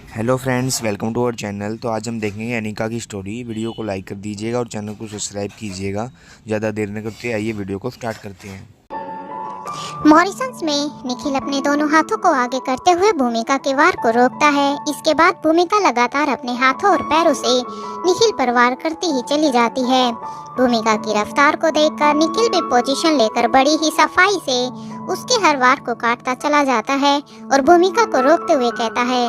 Hello friends, welcome to our channel. तो आज हम देखेंगे अनिका की स्टोरी। वीडियो को लाइक कर दीजिएगा और चैनल को सब्सक्राइब कीजिएगा। ज़्यादा देर न करते आइए वीडियो को स्टार्ट करते हैं। मॉरिशस में निखिल अपने दोनों हाथों को आगे करते हुए भूमिका के वार को रोकता है। इसके बाद भूमिका लगातार अपने हाथों और पैरों से निखिल पर वार करती ही चली जाती है। भूमिका की रफ्तार को देखकर निखिल भी पोजीशन लेकर बड़ी ही सफाई से उसके हर वार को काटता चला जाता है और भूमिका को रोकते हुए कहता है,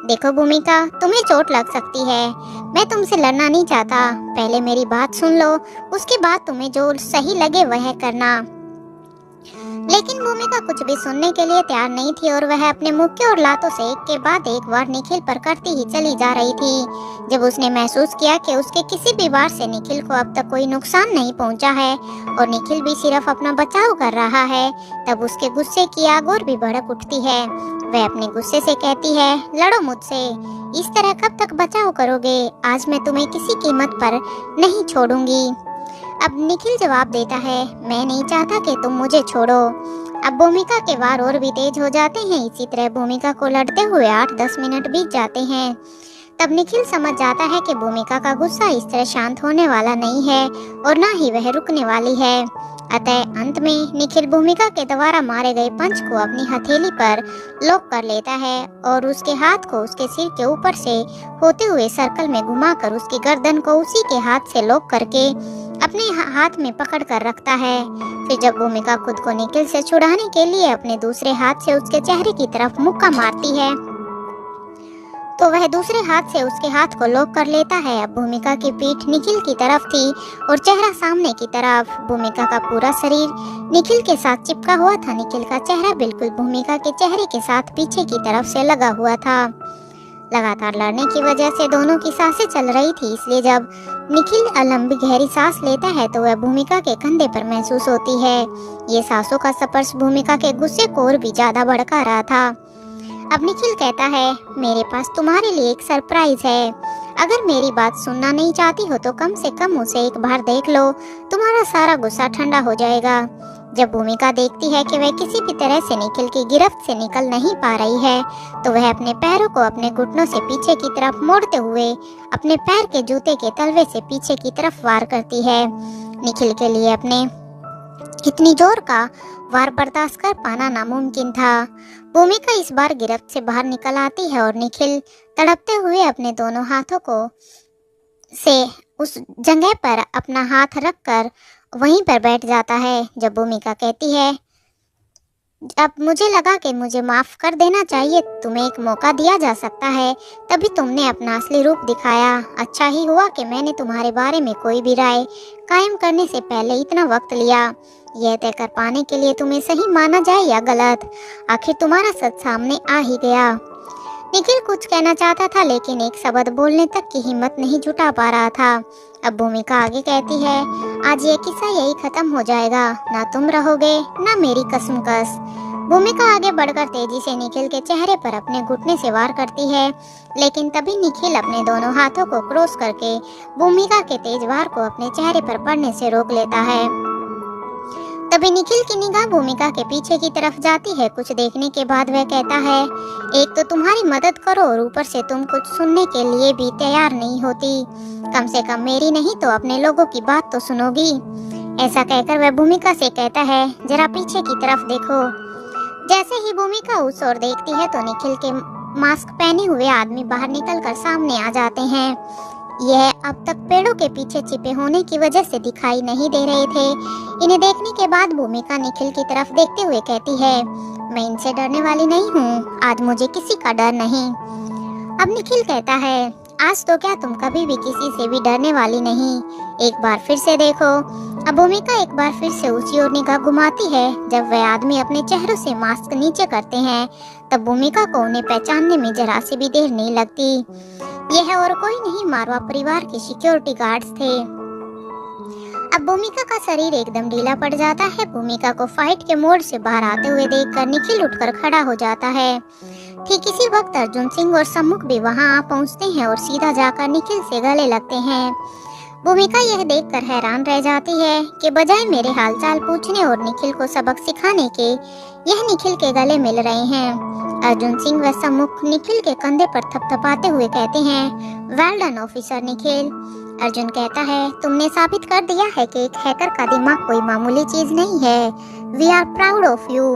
देखो भूमिका, तुम्हें चोट लग सकती है। मैं तुमसे लड़ना नहीं चाहता। पहले मेरी बात सुन लो, उसके बाद तुम्हें जो सही लगे वह करना। लेकिन भूमिका कुछ भी सुनने के लिए तैयार नहीं थी और वह अपने मुक्के और लातों से एक के बाद एक वार निखिल पर करती ही चली जा रही थी। जब उसने महसूस किया कि उसके किसी भी वार से निखिल को अब तक कोई नुकसान नहीं पहुंचा है और निखिल भी सिर्फ अपना बचाव कर रहा है, तब उसके गुस्से की आग और भी भड़क उठती है। वह अपने गुस्से से कहती है, लड़ो मुझसे। इस तरह कब तक बचाव करोगे? आज मैं तुम्हें किसी कीमत पर नहीं छोड़ूंगी। अब निखिल जवाब देता है, मैं नहीं चाहता कि तुम मुझे छोड़ो। अब भूमिका के वार और भी तेज हो जाते हैं। इसी तरह भूमिका को लड़ते हुए 8-10 मिनट बीत जाते हैं। तब निखिल समझ जाता है कि भूमिका का गुस्सा इस तरह शांत होने वाला नहीं है और ना ही वह रुकने वाली है। अतः अंत में निखिल भूमिका के द्वारा मारे गए पंच को अपनी हथेली पर लॉक कर लेता है और उसके हाथ को उसके सिर के ऊपर से होते हुए सर्कल में घुमाकर उसकी गर्दन को उसी के हाथ से लॉक करके अपने हाथ में पकड़ कर रखता है। फिर जब भूमिका खुद को निखिल से छुड़ाने के लिए अपने दूसरे हाथ से उसके चेहरे की तरफ मुक्का मारती है तो वह दूसरे हाथ से उसके हाथ को लॉक कर लेता है। अब भूमिका की पीठ निखिल की तरफ थी और चेहरा सामने की तरफ। भूमिका का पूरा शरीर निखिल के साथ चिपका हुआ था। निखिल का चेहरा बिल्कुल भूमिका के चेहरे के साथ पीछे की तरफ से लगा हुआ था। लगातार लड़ने की वजह से दोनों की सांसें चल रही थी, इसलिए जब निखिल लंबी गहरी सांस लेता है तो वह भूमिका के कंधे पर महसूस होती है। ये सांसों का स्पर्श भूमिका के गुस्से को और भी ज्यादा भड़का रहा था। अब निखिल कहता है, मेरे पास तुम्हारे लिए एक सरप्राइज है। अगर मेरी बात सुनना नहीं चाहती हो तो कम से कम उसे एक बार देख लो, तुम्हारा सारा गुस्सा ठंडा हो जाएगा। जब भूमिका देखती है कि वह किसी भी तरह से निखिल की गिरफ्त से निकल नहीं पा रही है तो वह अपने पैरों को अपने घुटनों से पीछे की तरफ मोड़ते हुए अपने पैर के जूते के तलवे से पीछे की तरफ वार करती है। निखिल के लिए अपने इतनी जोर का वार बर्दाश्त कर पाना नामुमकिन था। भूमिका इस बार गिरफ्त से बाहर निकल आती है और निखिल तड़पते हुए अपने दोनों हाथों को से उस जगह पर अपना हाथ रखकर वहीं पर बैठ जाता है। जब भूमिका कहती है, अब मुझे लगा कि मुझे माफ कर देना चाहिए, तुम्हें एक मौका दिया जा सकता है, तभी तुमने अपना असली रूप दिखाया। अच्छा ही हुआ कि मैंने तुम्हारे बारे में कोई भी राय कायम करने से पहले इतना वक्त लिया। यह तय कर पाने के लिए तुम्हें सही माना जाए या गलत, आखिर तुम्हारा सच सामने आ ही गया। निखिल कुछ कहना चाहता था लेकिन एक शब्द बोलने तक की हिम्मत नहीं जुटा पा रहा था। अब भूमिका आगे कहती है, आज ये किस्सा यही खत्म हो जाएगा, ना तुम रहोगे ना मेरी कसमकस। भूमिका आगे बढ़कर तेजी से निखिल के चेहरे पर अपने घुटने से वार करती है, लेकिन तभी निखिल अपने दोनों हाथों को क्रॉस करके भूमिका के तेज वार को अपने चेहरे पर पड़ने से रोक लेता है। तभी निखिल की निगाह भूमिका के पीछे की तरफ जाती है। कुछ देखने के बाद वह कहता है, एक तो तुम्हारी मदद करो और ऊपर से तुम कुछ सुनने के लिए भी तैयार नहीं होती। कम से कम मेरी नहीं तो अपने लोगों की बात तो सुनोगी। ऐसा कहकर वह भूमिका से कहता है, जरा पीछे की तरफ देखो। जैसे ही भूमिका उस ओर देखती है तो निखिल के मास्क पहने हुए आदमी बाहर निकलकर सामने आ जाते हैं। यह अब तक पेड़ों के पीछे छिपे होने की वजह से दिखाई नहीं दे रहे थे। इन्हें देखने के बाद भूमिका निखिल की तरफ देखते हुए कहती है, मैं इनसे डरने वाली नहीं हूँ, आज मुझे किसी का डर नहीं। अब निखिल कहता है, आज तो क्या तुम कभी भी किसी से भी डरने वाली नहीं, एक बार फिर से देखो। अब भूमिका एक बार फिर से उसी ओर निगाह घुमाती है। जब वह आदमी अपने चेहरों से मास्क नीचे करते हैं तब भूमिका को उन्हें पहचानने में जरा सी भी देर नहीं लगती। यह और कोई नहीं, मारवा परिवार के सिक्योरिटी गार्ड्स थे। अब भूमिका का शरीर एकदम ढीला पड़ जाता है। भूमिका को फाइट के मोड से बाहर आते हुए देखकर निखिल उठकर खड़ा हो जाता है। ठीक इसी वक्त अर्जुन सिंह और सम्मुख भी वहां आ पहुंचते हैं और सीधा जाकर निखिल से गले लगते हैं। भूमिका यह देखकर हैरान रह जाती है कि बजाय मेरे हालचाल पूछने और निखिल को सबक सिखाने के, यह निखिल के गले मिल रहे हैं। अर्जुन सिंह व सम्मुख निखिल के कंधे पर थपथपाते हुए कहते हैं, well done officer Nikhil. Arjun कहता है, तुमने साबित कर दिया है कि एक हैकर का दिमाग कोई मामूली चीज नहीं है। We are proud of you.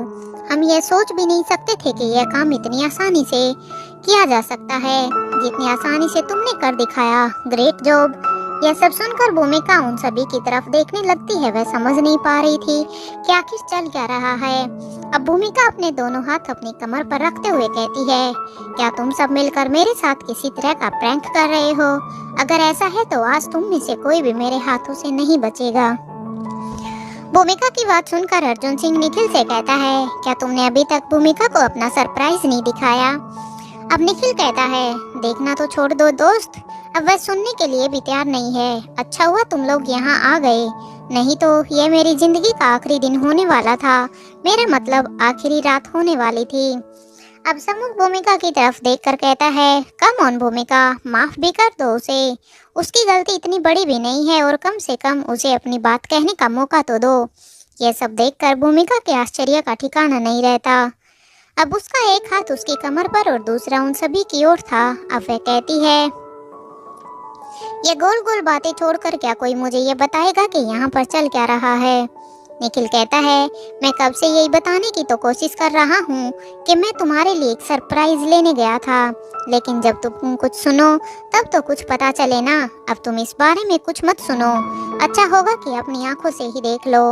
हम ये सोच भी नहीं सकते थे कि यह काम इतनी आसानी से किया जा सकता है जितनी आसानी से तुमने कर दिखाया। Great job. यह सब सुनकर भूमिका उन सभी की तरफ देखने लगती है। वह समझ नहीं पा रही थी कि आखिर चल क्या रहा है। अब भूमिका अपने दोनों हाथ अपनी कमर पर रखते हुए कहती है, क्या तुम सब मिलकर मेरे साथ किसी तरह का प्रैंक कर रहे हो? अगर ऐसा है तो आज तुम में से कोई भी मेरे हाथों से नहीं बचेगा। भूमिका की बात सुनकर अर्जुन सिंह निखिल से कहता है, क्या तुमने अभी तक भूमिका को अपना सरप्राइज नहीं दिखाया? अब निखिल कहता है, देखना तो छोड़ दो दोस्त, अब वह सुनने के लिए भी तैयार नहीं है। अच्छा हुआ तुम लोग यहाँ आ गए, नहीं तो यह मेरी जिंदगी का आखिरी दिन होने वाला था। मेरा मतलब आखिरी रात होने वाली थी। अब सम्मुख भूमिका की तरफ देखकर कहता है, कम ऑन भूमिका, माफ भी कर दो उसे। उसकी गलती इतनी बड़ी भी नहीं है और कम से कम उसे अपनी बात कहने का मौका तो दो। यह सब देखकर भूमिका के आश्चर्य का ठिकाना नहीं रहता। अब उसका एक हाथ उसकी कमर पर और दूसरा उन सभी की ओर था। अब वह कहती है, ये गोल गोल बातें छोड़कर क्या कोई मुझे ये बताएगा कि यहाँ पर चल क्या रहा है? निखिल कहता है, मैं कब से यही बताने की तो कोशिश कर रहा हूँ कि मैं तुम्हारे लिए एक सरप्राइज लेने गया था, लेकिन जब तुम कुछ सुनो तब तो कुछ पता चले ना। अब तुम इस बारे में कुछ मत सुनो, अच्छा होगा कि अपनी आंखों से ही देख लो।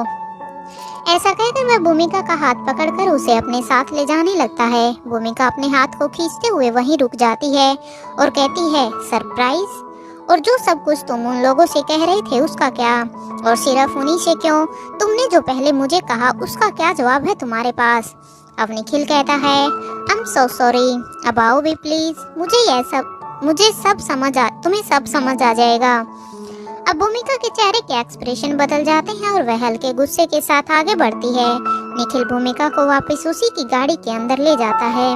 ऐसा कहकर वह भूमिका का हाथ पकड़कर उसे अपने साथ ले जाने लगता है। भूमिका अपने हाथ को खींचते हुए वहीं रुक जाती है और कहती है, सरप्राइज? और जो सब कुछ तुम उन लोगों से कह रहे थे उसका क्या? और सिर्फ उन्हीं से क्यों? तुमने जो पहले मुझे कहा उसका क्या जवाब है तुम्हारे पास? अब निखिल कहता है, आई एम सो सॉरी, अब आओ भी प्लीज, तुम्हें सब समझ आ जाएगा। अब भूमिका के चेहरे के एक्सप्रेशन बदल जाते हैं और वह हल्के गुस्से के साथ आगे बढ़ती है। निखिल भूमिका को वापस उसी की गाड़ी के अंदर ले जाता है।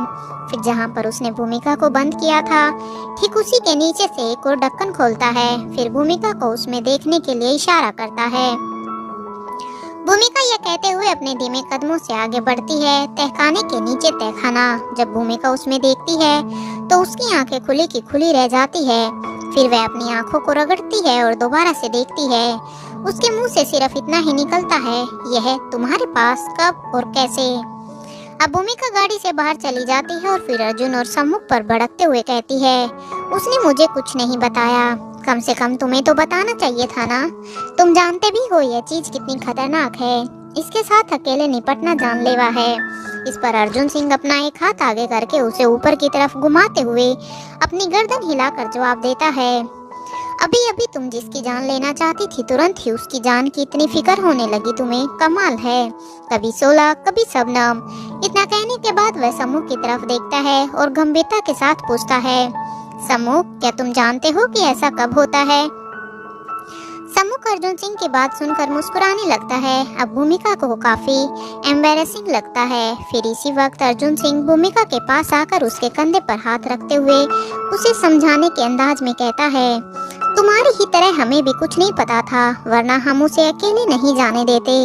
फिर जहां पर उसने भूमिका को बंद किया था, ठीक उसी के नीचे से एक और ढक्कन खोलता है। फिर भूमिका को उसमें देखने के लिए इशारा करता है। भूमिका यह कहते हुए अपने धीमे कदमों से आगे बढ़ती है। तहखाने के नीचे तहखाना। जब भूमिका उसमें देखती है तो उसकी आंखें खुली की खुली रह जाती है। फिर वह अपनी आंखों को रगड़ती है और दोबारा से देखती है। उसके मुंह से सिर्फ इतना ही निकलता है, यह तुम्हारे पास कब और कैसे? अब भूमिका गाड़ी से बाहर चली जाती है और फिर अर्जुन और सम्मुख पर भड़कते हुए कहती है, उसने मुझे कुछ नहीं बताया। कम से कम तुम्हें तो बताना चाहिए था ना। तुम जानते भी हो यह चीज कितनी खतरनाक है। इसके साथ अकेले निपटना जानलेवा है। इस पर अर्जुन सिंह अपना एक हाथ आगे करके उसे ऊपर की तरफ घुमाते हुए अपनी गर्दन हिलाकर जवाब देता है, अभी अभी तुम जिसकी जान लेना चाहती थी तुरंत ही उसकी जान की इतनी फिक्र होने लगी तुम्हें, कमाल है। कभी सोला कभी शबनम। इतना कहने के बाद वह सम्मुख की तरफ देखता है और गंभीरता के साथ पूछता है, सम्मुख, क्या तुम जानते हो कि ऐसा कब होता है? सम्मुख अर्जुन सिंह की बात सुनकर मुस्कुराने लगता है। अब भूमिका को काफी एम्बैरेसिंग लगता है। फिर इसी वक्त अर्जुन सिंह भूमिका के पास आकर उसके कंधे पर हाथ रखते हुए उसे समझाने के अंदाज में कहता है, तुम्हारी ही तरह हमें भी कुछ नहीं पता था, वरना हम उसे अकेले नहीं जाने देते।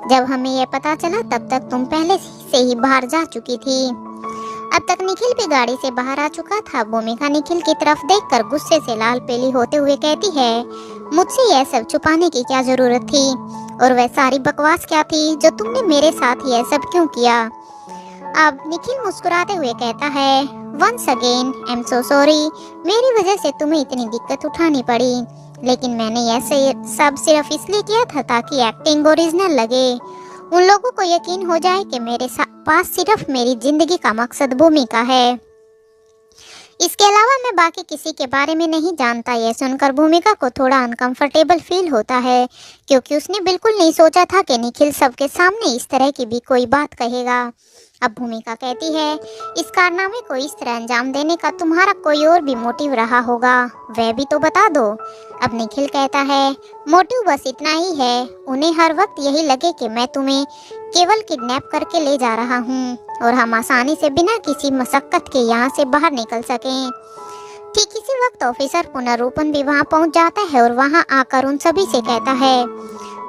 जब हमें यह पता चला तब तक तुम पहले से ही बाहर जा चुकी थी। अब तक निखिल भी गाड़ी से बाहर आ चुका था। भूमिका निखिल की तरफ देखकर गुस्से से लाल पीली होते हुए कहती है, मुझसे यह सब छुपाने की क्या जरूरत थी? और वह सारी बकवास क्या थी जो तुमने मेरे साथ यह सब क्यों किया? अब निखिल मुस्कुराते हुए कहता है, once again I am so sorry, मेरी वजह से तुम्हें इतनी दिक्कत उठानी पड़ी, लेकिन मैंने यह सब सिर्फ इसलिए किया था ताकि एक्टिंग ओरिजिनल लगे। उन लोगों को यकीन हो जाए कि मेरे पास सिर्फ मेरी जिंदगी का मकसद भूमिका है, इसके अलावा मैं बाकी किसी के बारे में नहीं जानता। यह सुनकर भूमिका को थोड़ा अनकंफर्टेबल फील होता है, क्योंकि उसने बिल्कुल नहीं सोचा था कि निखिल सबके सामने इस तरह की भी कोई बात कहेगा। अब भूमिका कहती है, इस कारनामे को इस तरह अंजाम देने का तुम्हारा कोई और भी मोटिव रहा होगा, वह भी तो बता दो। अब निखिल कहता है, मोटिव बस इतना ही है, उन्हें हर वक्त यही लगे कि मैं तुम्हें केवल किडनैप करके ले जा रहा हूँ और हम आसानी से बिना किसी मशक्कत के यहाँ से बाहर निकल सकें। ठीक इसी वक्त ऑफिसर पुनरूपन भी वहां पहुंच जाता है और वहां आकर उन सभी से कहता है,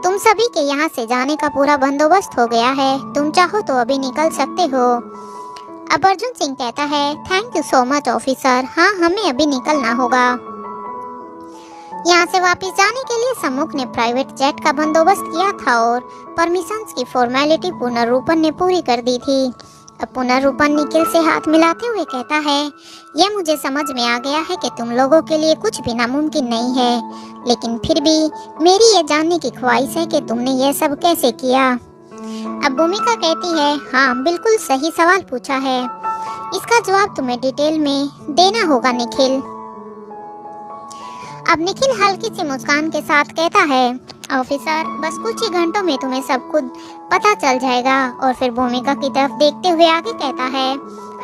तुम सभी के यहाँ से जाने का पूरा बंदोबस्त हो गया है, तुम चाहो तो अभी निकल सकते हो। अब अर्जुन सिंह कहता है, thank you so much officer, हाँ हमें अभी निकलना होगा। यहाँ से वापस जाने के लिए सम्मुख ने प्राइवेट जेट का बंदोबस्त किया था और परमिशंस की फॉर्मेलिटी पुनरूपन ने पूरी कर दी थी। अब पुनरूपन निखिल से हाथ मिलाते हुए कहता है, यह मुझे समझ में आ गया है कि तुम लोगों के लिए कुछ भी नामुमकिन नहीं है, लेकिन फिर भी मेरी ये जानने की ख्वाहिश है कि तुमने यह सब कैसे किया। अब भूमिका कहती है, हाँ बिल्कुल सही सवाल पूछा है, इसका जवाब तुम्हें डिटेल में देना होगा निखिल। अब निखिल हल्की सी मुस्कान के साथ कहता है, ऑफिसर बस कुछ ही घंटों में तुम्हें सब कुछ पता चल जाएगा। और फिर भूमिका की तरफ देखते हुए आगे कहता है,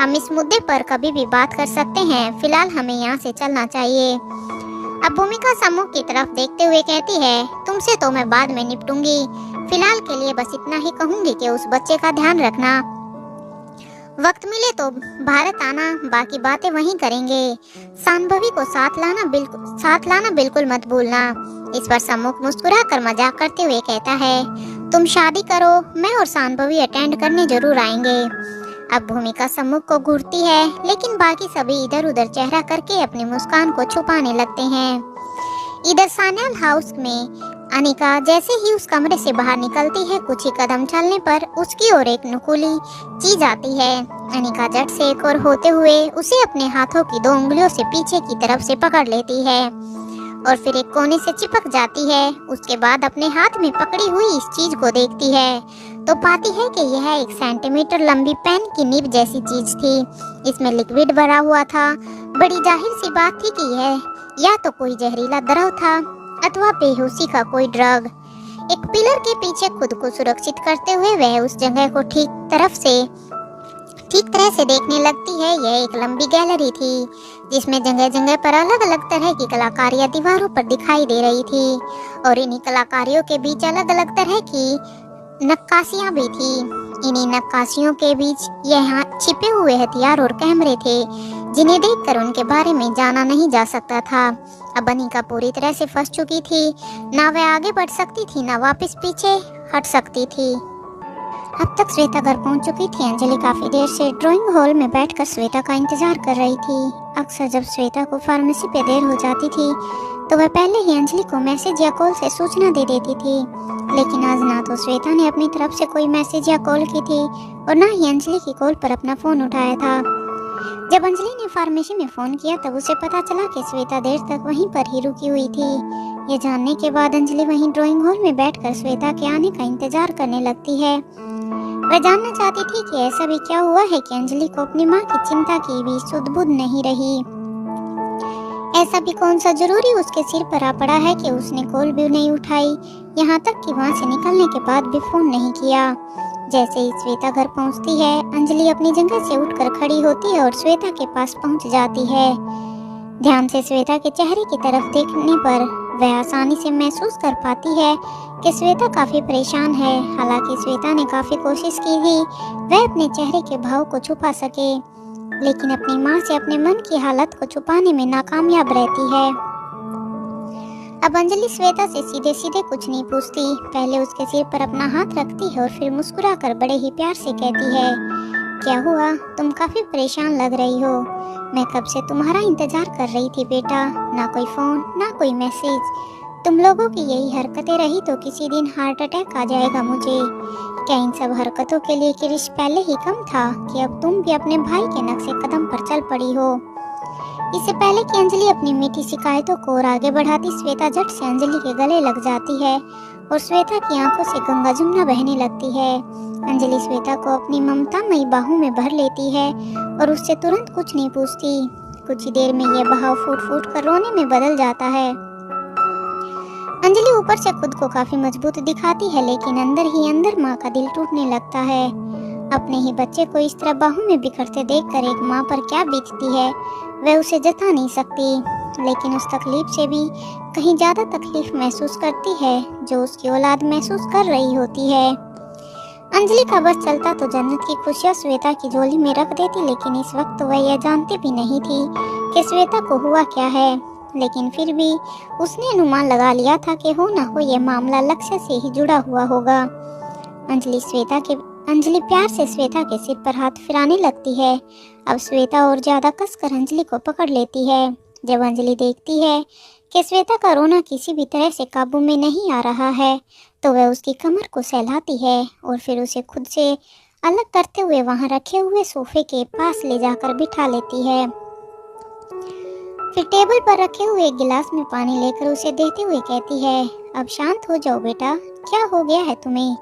हम इस मुद्दे पर कभी भी बात कर सकते हैं, फिलहाल हमें यहाँ से चलना चाहिए। अब भूमिका सम्मुख की तरफ देखते हुए कहती है, तुमसे तो मैं बाद में निपटूंगी, फिलहाल के लिए बस इतना ही कहूंगी कि उस बच्चे का ध्यान रखना, वक्त मिले तो भारत आना, बाकी बातें वहीं करेंगे। शांभवी को साथ लाना बिल्कुल मत भूलना। इस पर सम्मुख मुस्कुराकर मजाक करते हुए कहता है, तुम शादी करो, मैं और शांभवी अटेंड करने जरूर आएंगे। अब भूमिका सम्मुख को घूरती है, लेकिन बाकी सभी इधर उधर चेहरा करके अपनी मुस्कान को छुपाने लगते हैं। इधर सान्याल हाउस में अनिका जैसे ही उस कमरे से बाहर निकलती है, कुछ ही कदम चलने पर उसकी ओर एक नुकीली चीज आती है। अनिका झट से एक और होते हुए उसे अपने हाथों की 2 उंगलियों से पीछे की तरफ से पकड़ लेती है और फिर एक कोने से चिपक जाती है। उसके बाद अपने हाथ में पकड़ी हुई इस चीज को देखती है तो पाती है कि यह 1 सेंटीमीटर लंबी पेन की निब जैसी चीज थी। इसमें लिक्विड भरा हुआ था। बड़ी जाहिर सी बात थी कि यह या तो कोई जहरीला द्रव था अथवा बेहोशी का कोई ड्रग। एक पिलर के पीछे खुद को सुरक्षित करते हुए वह उस जगह को ठीक तरह से देखने लगती है। यह एक लंबी गैलरी थी जिसमें जगह जगह पर अलग अलग तरह की कलाकारियां दीवारों पर दिखाई दे रही थी और इन्हीं कलाकारियों के बीच अलग अलग तरह की नक्काशियां भी थी। इन्हीं नक्काशियों के बीच यहाँ छिपे हुए हथियार और कैमरे थे जिन्हें देखकर उनके बारे में जाना नहीं जा सकता था। अब अनिका पूरी तरह से फंस चुकी थी, ना वह आगे बढ़ सकती थी ना वापस पीछे हट सकती थी। अब तक श्वेता घर पहुंच चुकी थी। अंजलि काफी देर से ड्राइंग हॉल में बैठकर श्वेता का इंतजार कर रही थी। अक्सर जब श्वेता को फार्मेसी पे देर हो जाती थी तो वह पहले ही अंजलि को मैसेज या कॉल से सूचना दे देती थी, लेकिन आज ना तो श्वेता ने अपनी तरफ से कोई मैसेज या कॉल की थी और ना ही अंजलि की कॉल पर अपना फोन उठाया था। जब अंजलि ने फार्मेसी में फोन किया तब उसे पता चला कि श्वेता देर तक वहीं पर ही रुकी हुई थी। ये जानने के बाद अंजलि वहीं ड्राइंग हॉल में बैठकर श्वेता के आने का इंतजार करने लगती है। वह जानना चाहती थी कि ऐसा भी क्या हुआ है कि अंजलि को अपनी माँ की चिंता की भी सुध बुध नहीं रही। ऐसा भी कौन सा जरूरी उसके सिर पर आ पड़ा है कि उसने कॉल भी नहीं उठाई, यहाँ तक कि वहाँ से निकलने के बाद भी फोन नहीं किया। जैसे ही श्वेता घर पहुँचती है, अंजलि अपनी जगह से उठकर खड़ी होती है और श्वेता के पास पहुँच जाती है। ध्यान से श्वेता के चेहरे की तरफ देखने पर वह आसानी से महसूस कर पाती है कि श्वेता काफी परेशान है। हालांकि श्वेता ने काफी कोशिश की थी वह अपने चेहरे के भाव को छुपा सके, लेकिन अपनी माँ से अपने मन की हालत को छुपाने में नाकामयाब रहती है। अब अंजलि श्वेता से सीधे सीधे कुछ नहीं पूछती, पहले उसके सिर पर अपना हाथ रखती है और फिर मुस्कुराकर बड़े ही प्यार से कहती है, क्या हुआ, तुम काफी परेशान लग रही हो। मैं कब से तुम्हारा इंतजार कर रही थी बेटा, ना कोई फोन ना कोई मैसेज। तुम लोगों की यही हरकतें रही तो किसी दिन हार्ट अटैक आ जाएगा मुझे। क्या इन सब हरकतों के लिए क्रिश पहले ही कम था कि अब तुम भी अपने भाई के नक्शे कदम पर चल पड़ी हो। इससे पहले कि अंजलि अपनी मीठी शिकायतों को और आगे बढ़ाती, श्वेता झट से अंजलि के गले लग जाती है और श्वेता की आंखों से गंगा जमुना बहने लगती है। अंजलि श्वेता को अपनी ममतामयी बाहों में भर लेती है और उससे तुरंत कुछ नहीं पूछती। कुछ ही देर में यह बहाव फूट फूट कर रोने में बदल जाता है। अंजलि ऊपर से खुद को काफी मजबूत दिखाती है, लेकिन अंदर ही अंदर माँ का दिल टूटने लगता है। अपने ही बच्चे को इस तरह बाहों में बिखरते देखकर एक माँ पर क्या बीतती है वह उसे जता नहीं सकती, लेकिन उस तकलीफ से भी कहीं ज्यादा तकलीफ महसूस करती है जो उसकी औलाद महसूस कर रही होती है। अंजलि का बस चलता तो जन्नत की खुशियाँ श्वेता की झोली में रख देती, लेकिन इस वक्त तो वह यह जानती भी नहीं थी कि श्वेता को हुआ क्या है। लेकिन फिर भी उसने अनुमान लगा लिया था कि हो ना हो यह मामला लक्ष्य से ही जुड़ा हुआ होगा। अंजलि प्यार से श्वेता के सिर पर हाथ फिराने लगती है। अब श्वेता और ज्यादा कसकर अंजलि को पकड़ लेती है। जब अंजलि देखती है कि श्वेता का रोना किसी भी तरह से काबू में नहीं आ रहा है, तो वह उसकी कमर को सहलाती है और फिर उसे खुद से अलग करते हुए वहां रखे हुए सोफे के पास ले जाकर बिठा लेती है। फिर टेबल पर रखे हुए एक गिलास में पानी लेकर उसे देते हुए कहती है, अब शांत हो जाओ बेटा, क्या हो गया है तुम्हें?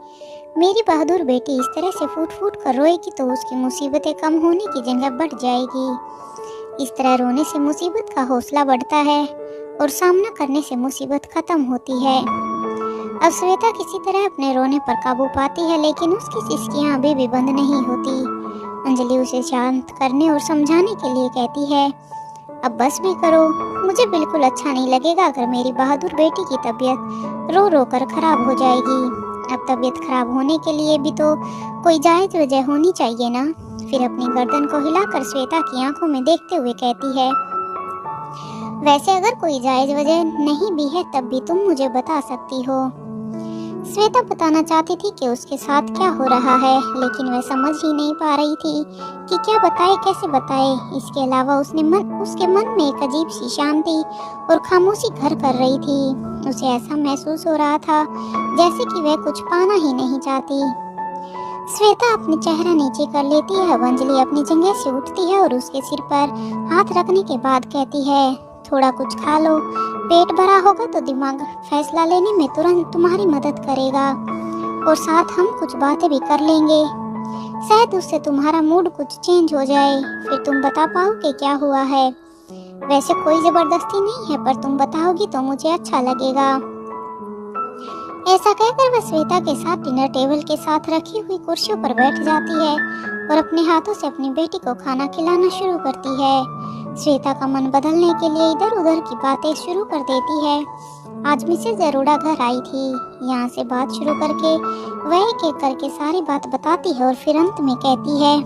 मेरी बहादुर बेटी इस तरह से फूट फूट कर रोएगी तो उसकी मुसीबतें कम होने की जगह बढ़ जाएगी। इस तरह रोने से मुसीबत का हौसला बढ़ता है और सामना करने से मुसीबत खत्म होती है। अब श्वेता किसी तरह अपने रोने पर काबू पाती है, लेकिन उसकी सिसकियां अभी भी बंद नहीं होती। अंजलि उसे शांत करने और समझाने के लिए कहती है, अब बस भी करो, मुझे बिल्कुल अच्छा नहीं लगेगा अगर मेरी बहादुर बेटी की तबीयत रो रो कर खराब हो जाएगी। अब तबीयत खराब होने के लिए भी तो कोई जायज वजह होनी चाहिए ना। फिर अपनी गर्दन को हिलाकर श्वेता की आंखों में देखते हुए कहती है, वैसे अगर कोई जायज वजह नहीं भी है तब भी तुम मुझे बता सकती हो। श्वेता बताना चाहती थी कि उसके साथ क्या हो रहा है, लेकिन वह समझ ही नहीं पा रही थी कि क्या बताए, कैसे बताए। इसके अलावा उसके मन में एक अजीब सी शांति और खामोशी घर कर रही थी। उसे ऐसा महसूस हो रहा था जैसे कि वह कुछ पाना ही नहीं चाहती। श्वेता अपनी चेहरा नीचे कर लेती है। अब अंजलि अपनी जगह से उठती है और उसके सिर पर हाथ रखने के बाद कहती है, थोड़ा कुछ खा लो, पेट भरा होगा तो दिमाग फैसला लेने में तुरंत तुम्हारी मदद करेगा और साथ हम कुछ बातें भी कर लेंगे। शायद उससे तुम्हारा मूड कुछ चेंज हो जाए, फिर तुम बता पाओगे क्या हुआ है। वैसे कोई जबरदस्ती नहीं है, पर तुम बताओगी तो मुझे अच्छा लगेगा। ऐसा कहकर वह श्वेता के साथ डिनर टेबल के साथ रखी हुई कुर्सियों पर बैठ जाती है और अपने हाथों से अपनी बेटी को खाना खिलाना शुरू करती है। श्वेता का मन बदलने के लिए इधर उधर की बातें शुरू कर देती है। आज मिसेज अरोड़ा घर आई थी। यहाँ से बात शुरू करके वह एक एक करके सारी बात बताती है और फिर अंत में कहती है,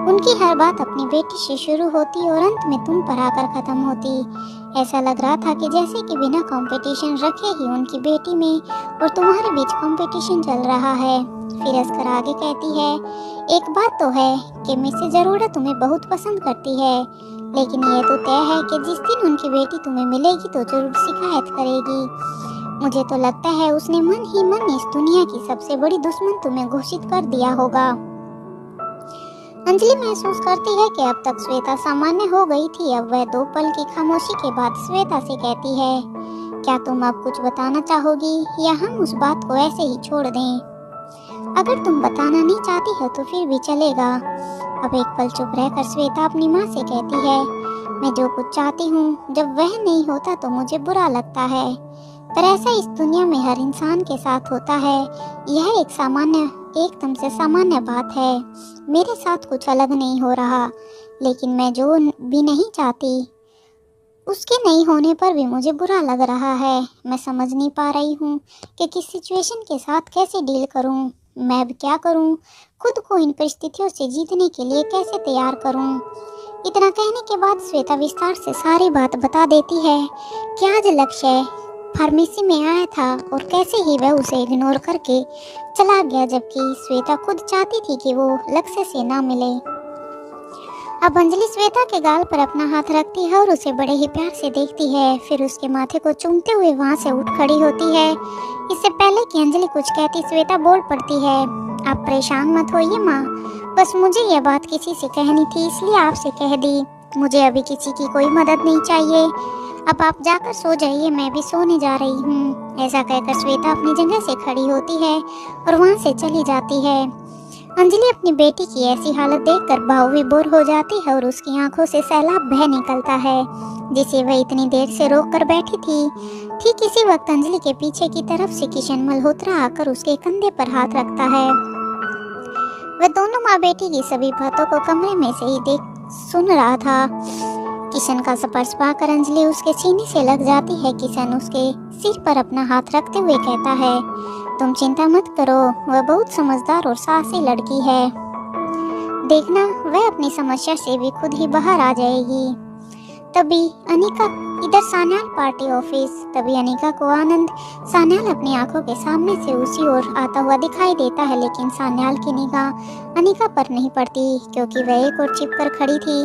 उनकी हर बात अपनी बेटी से शुरू होती और अंत में तुम पर आकर खत्म होती। ऐसा लग रहा था कि जैसे कि बिना कंपटीशन रखे ही उनकी बेटी में और तुम्हारे बीच कंपटीशन चल रहा है। फिर हंसकर आगे कहती है, एक बात तो है कि मिसेज अरोड़ा तुम्हें बहुत पसंद करती है, लेकिन ये तो तय है कि जिस दिन उनकी बेटी तुम्हें मिलेगी तो जरूर शिकायत करेगी। मुझे तो लगता है उसने मन ही मन इस दुनिया की सबसे बड़ी दुश्मन तुम्हें घोषित कर दिया होगा। अंजलि महसूस करती है कि अब तक श्वेता सामान्य हो गई थी। अब वह 2 पल की खामोशी के बाद श्वेता से कहती है, क्या तुम अब कुछ बताना चाहोगी या हम उस बात को ऐसे ही छोड़ दें? अगर तुम बताना नहीं चाहती हो तो फिर भी चलेगा। अब एक पल चुप रहकर श्वेता अपनी माँ से कहती है, मैं जो कुछ चाहती हूँ जब वह नहीं होता तो मुझे बुरा लगता है, पर ऐसा इस दुनिया में हर इंसान के साथ होता है। यह एकदम से सामान्य बात है। मेरे साथ कुछ अलग नहीं हो रहा, लेकिन मैं जो भी नहीं चाहती उसके नहीं होने पर भी मुझे बुरा लग रहा है। मैं समझ नहीं पा रही हूँ कि किस सिचुएशन के साथ कैसे डील करूँ। मैं अब क्या करूँ? खुद को इन परिस्थितियों से जीतने के लिए कैसे तैयार करूँ? इतना कहने के बाद श्वेता विस्तार से सारी बात बता देती है कि आज लक्ष्य फार्मेसी में आया था और कैसे ही वह उसे इग्नोर करके चला गया, जबकि श्वेता खुद चाहती थी कि वो लक्ष्य से ना मिले। अब अंजलि श्वेता के गाल पर अपना हाथ रखती है और उसे बड़े ही प्यार से देखती है। फिर उसके माथे को चूमते हुए वहां से उठ खड़ी होती है। इससे पहले कि अंजलि कुछ कहती श्वेता बोल पड़ती है, आप परेशान मत होइए माँ, बस मुझे यह बात किसी से कहनी थी इसलिए आपसे कह दी। मुझे अभी किसी की कोई मदद नहीं चाहिए। अब आप जाकर सो जाइए, मैं भी सोने जा रही हूँ। ऐसा कहकर श्वेता अपनी जगह से खड़ी होती है और वहाँ से चली जाती है। अंजलि अपनी बेटी की ऐसी हालत देखकर भाव-विभोर हो जाती है और उसकी आंखों से सैलाब बह निकलता है जिसे वह इतनी देर से रोक कर बैठी थी। ठीक इसी वक्त अंजलि के पीछे की तरफ से किशन मल्होत्रा आकर उसके कंधे पर हाथ रखता है। वह दोनों माँ बेटी की सभी बातों को कमरे में से ही सुन रहा था। किशन का स्पर्श पाकर अंजलि उसके सीने से लग जाती है। किशन उसके सिर पर अपना हाथ रखते हुए कहता है, तुम चिंता मत करो, वह बहुत समझदार और साहसी लड़की है। देखना, वह अपनी समस्या से भी खुद ही बाहर आ जाएगी। तभी अनिका इधर सान्याल पार्टी ऑफिस। तभी अनिका को आनंद सान्याल अपनी आंखों के सामने से उसी ओर आता हुआ दिखाई देता है, लेकिन सान्याल की निगाह अनिका पर नहीं पड़ती क्योंकि वह एक और छिप कर खड़ी थी।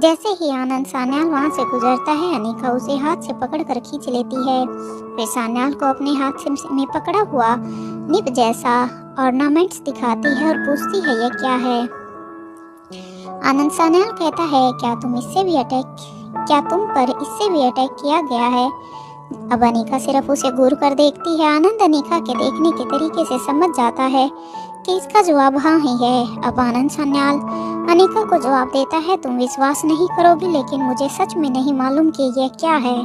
जैसे ही आनंद सान्याल वहां से गुजरता है, अनिका उसे हाथ से पकड़कर खींच लेती है। फिर सान्याल को अपने हाथ में पकड़ा हुआ निब जैसा ऑर्नामेंट्स दिखाती है और पूछती है, यह क्या है? आनंद सान्याल कहता है, क्या तुम पर इससे भी अटैक किया गया है? अब अनिका सिर्फ उसे घूर कर देखती है। आनंद अनिका के देखने के तरीके से समझ जाता है कि इसका जवाब हाँ ही है। अब आनंद सान्याल अनिका को जवाब देता है, तुम विश्वास नहीं करोगी, लेकिन मुझे सच में नहीं मालूम कि यह क्या है।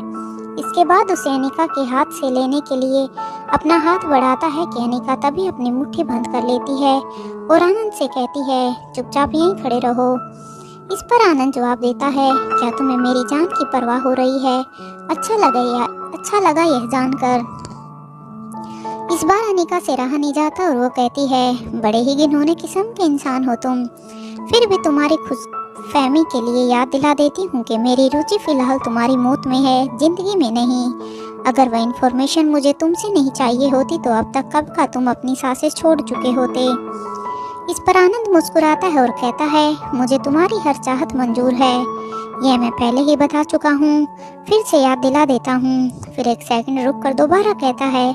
इसके बाद उसे अनिका के हाथ से लेने के लिए अपना हाथ बढ़ाता है कि अनिका तभी अपनी मुट्ठी बंद कर लेती है और आनंद से कहती है, चुपचाप यहीं खड़े रहो। इस पर आनंद जवाब देता है, क्या तुम्हें मेरी जान की परवाह हो रही है? अच्छा लगा यह जानकर। इस बार अनिका से रहा नहीं जाता और वो कहती है, बड़े ही घिनौने किस्म के इंसान हो तुम। फिर भी तुम्हारी खुशफहमी के लिए याद दिला देती हूँ कि मेरी रुचि फिलहाल तुम्हारी मौत में है, जिंदगी में नहीं। अगर वह इन्फॉर्मेशन मुझे तुमसे नहीं चाहिए होती तो अब तक कब का तुम अपनी सांसें छोड़ चुके होते। इस पर आनंद मुस्कुराता है और कहता है, मुझे तुम्हारी हर चाहत मंजूर है, यह मैं पहले ही बता चुका हूँ, फिर से याद दिला देता हूँ। फिर एक सेकंड रुक कर दोबारा कहता है,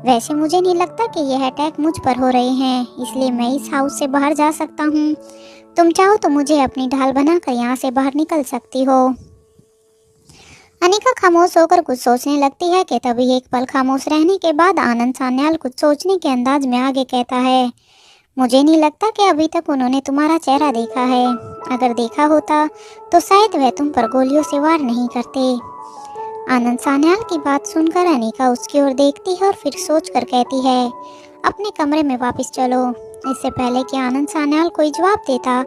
वैसे मुझे नहीं लगता कि यह अटैक मुझ पर हो रहे हैं, इसलिए मैं इस हाउस से बाहर जा सकता हूँ। तुम चाहो तो मुझे अपनी ढाल बनाकर यहाँ से बाहर निकल सकती हो। अनिका खामोश होकर कुछ सोचने लगती है कि तभी एक पल खामोश रहने के बाद आनंद सान्याल कुछ सोचने के अंदाज में आगे कहता है, मुझे नहीं लगता कि अभी तक उन्होंने तुम्हारा चेहरा देखा है। अगर देखा होता तो शायद वह तुम पर गोलियों से वार नहीं करते। आनंद सान्याल की बात सुनकर अनिका उसकी ओर देखती है और फिर सोचकर कहती है, अपने कमरे में वापस चलो। इससे पहले कि आनंद सान्याल कोई जवाब देता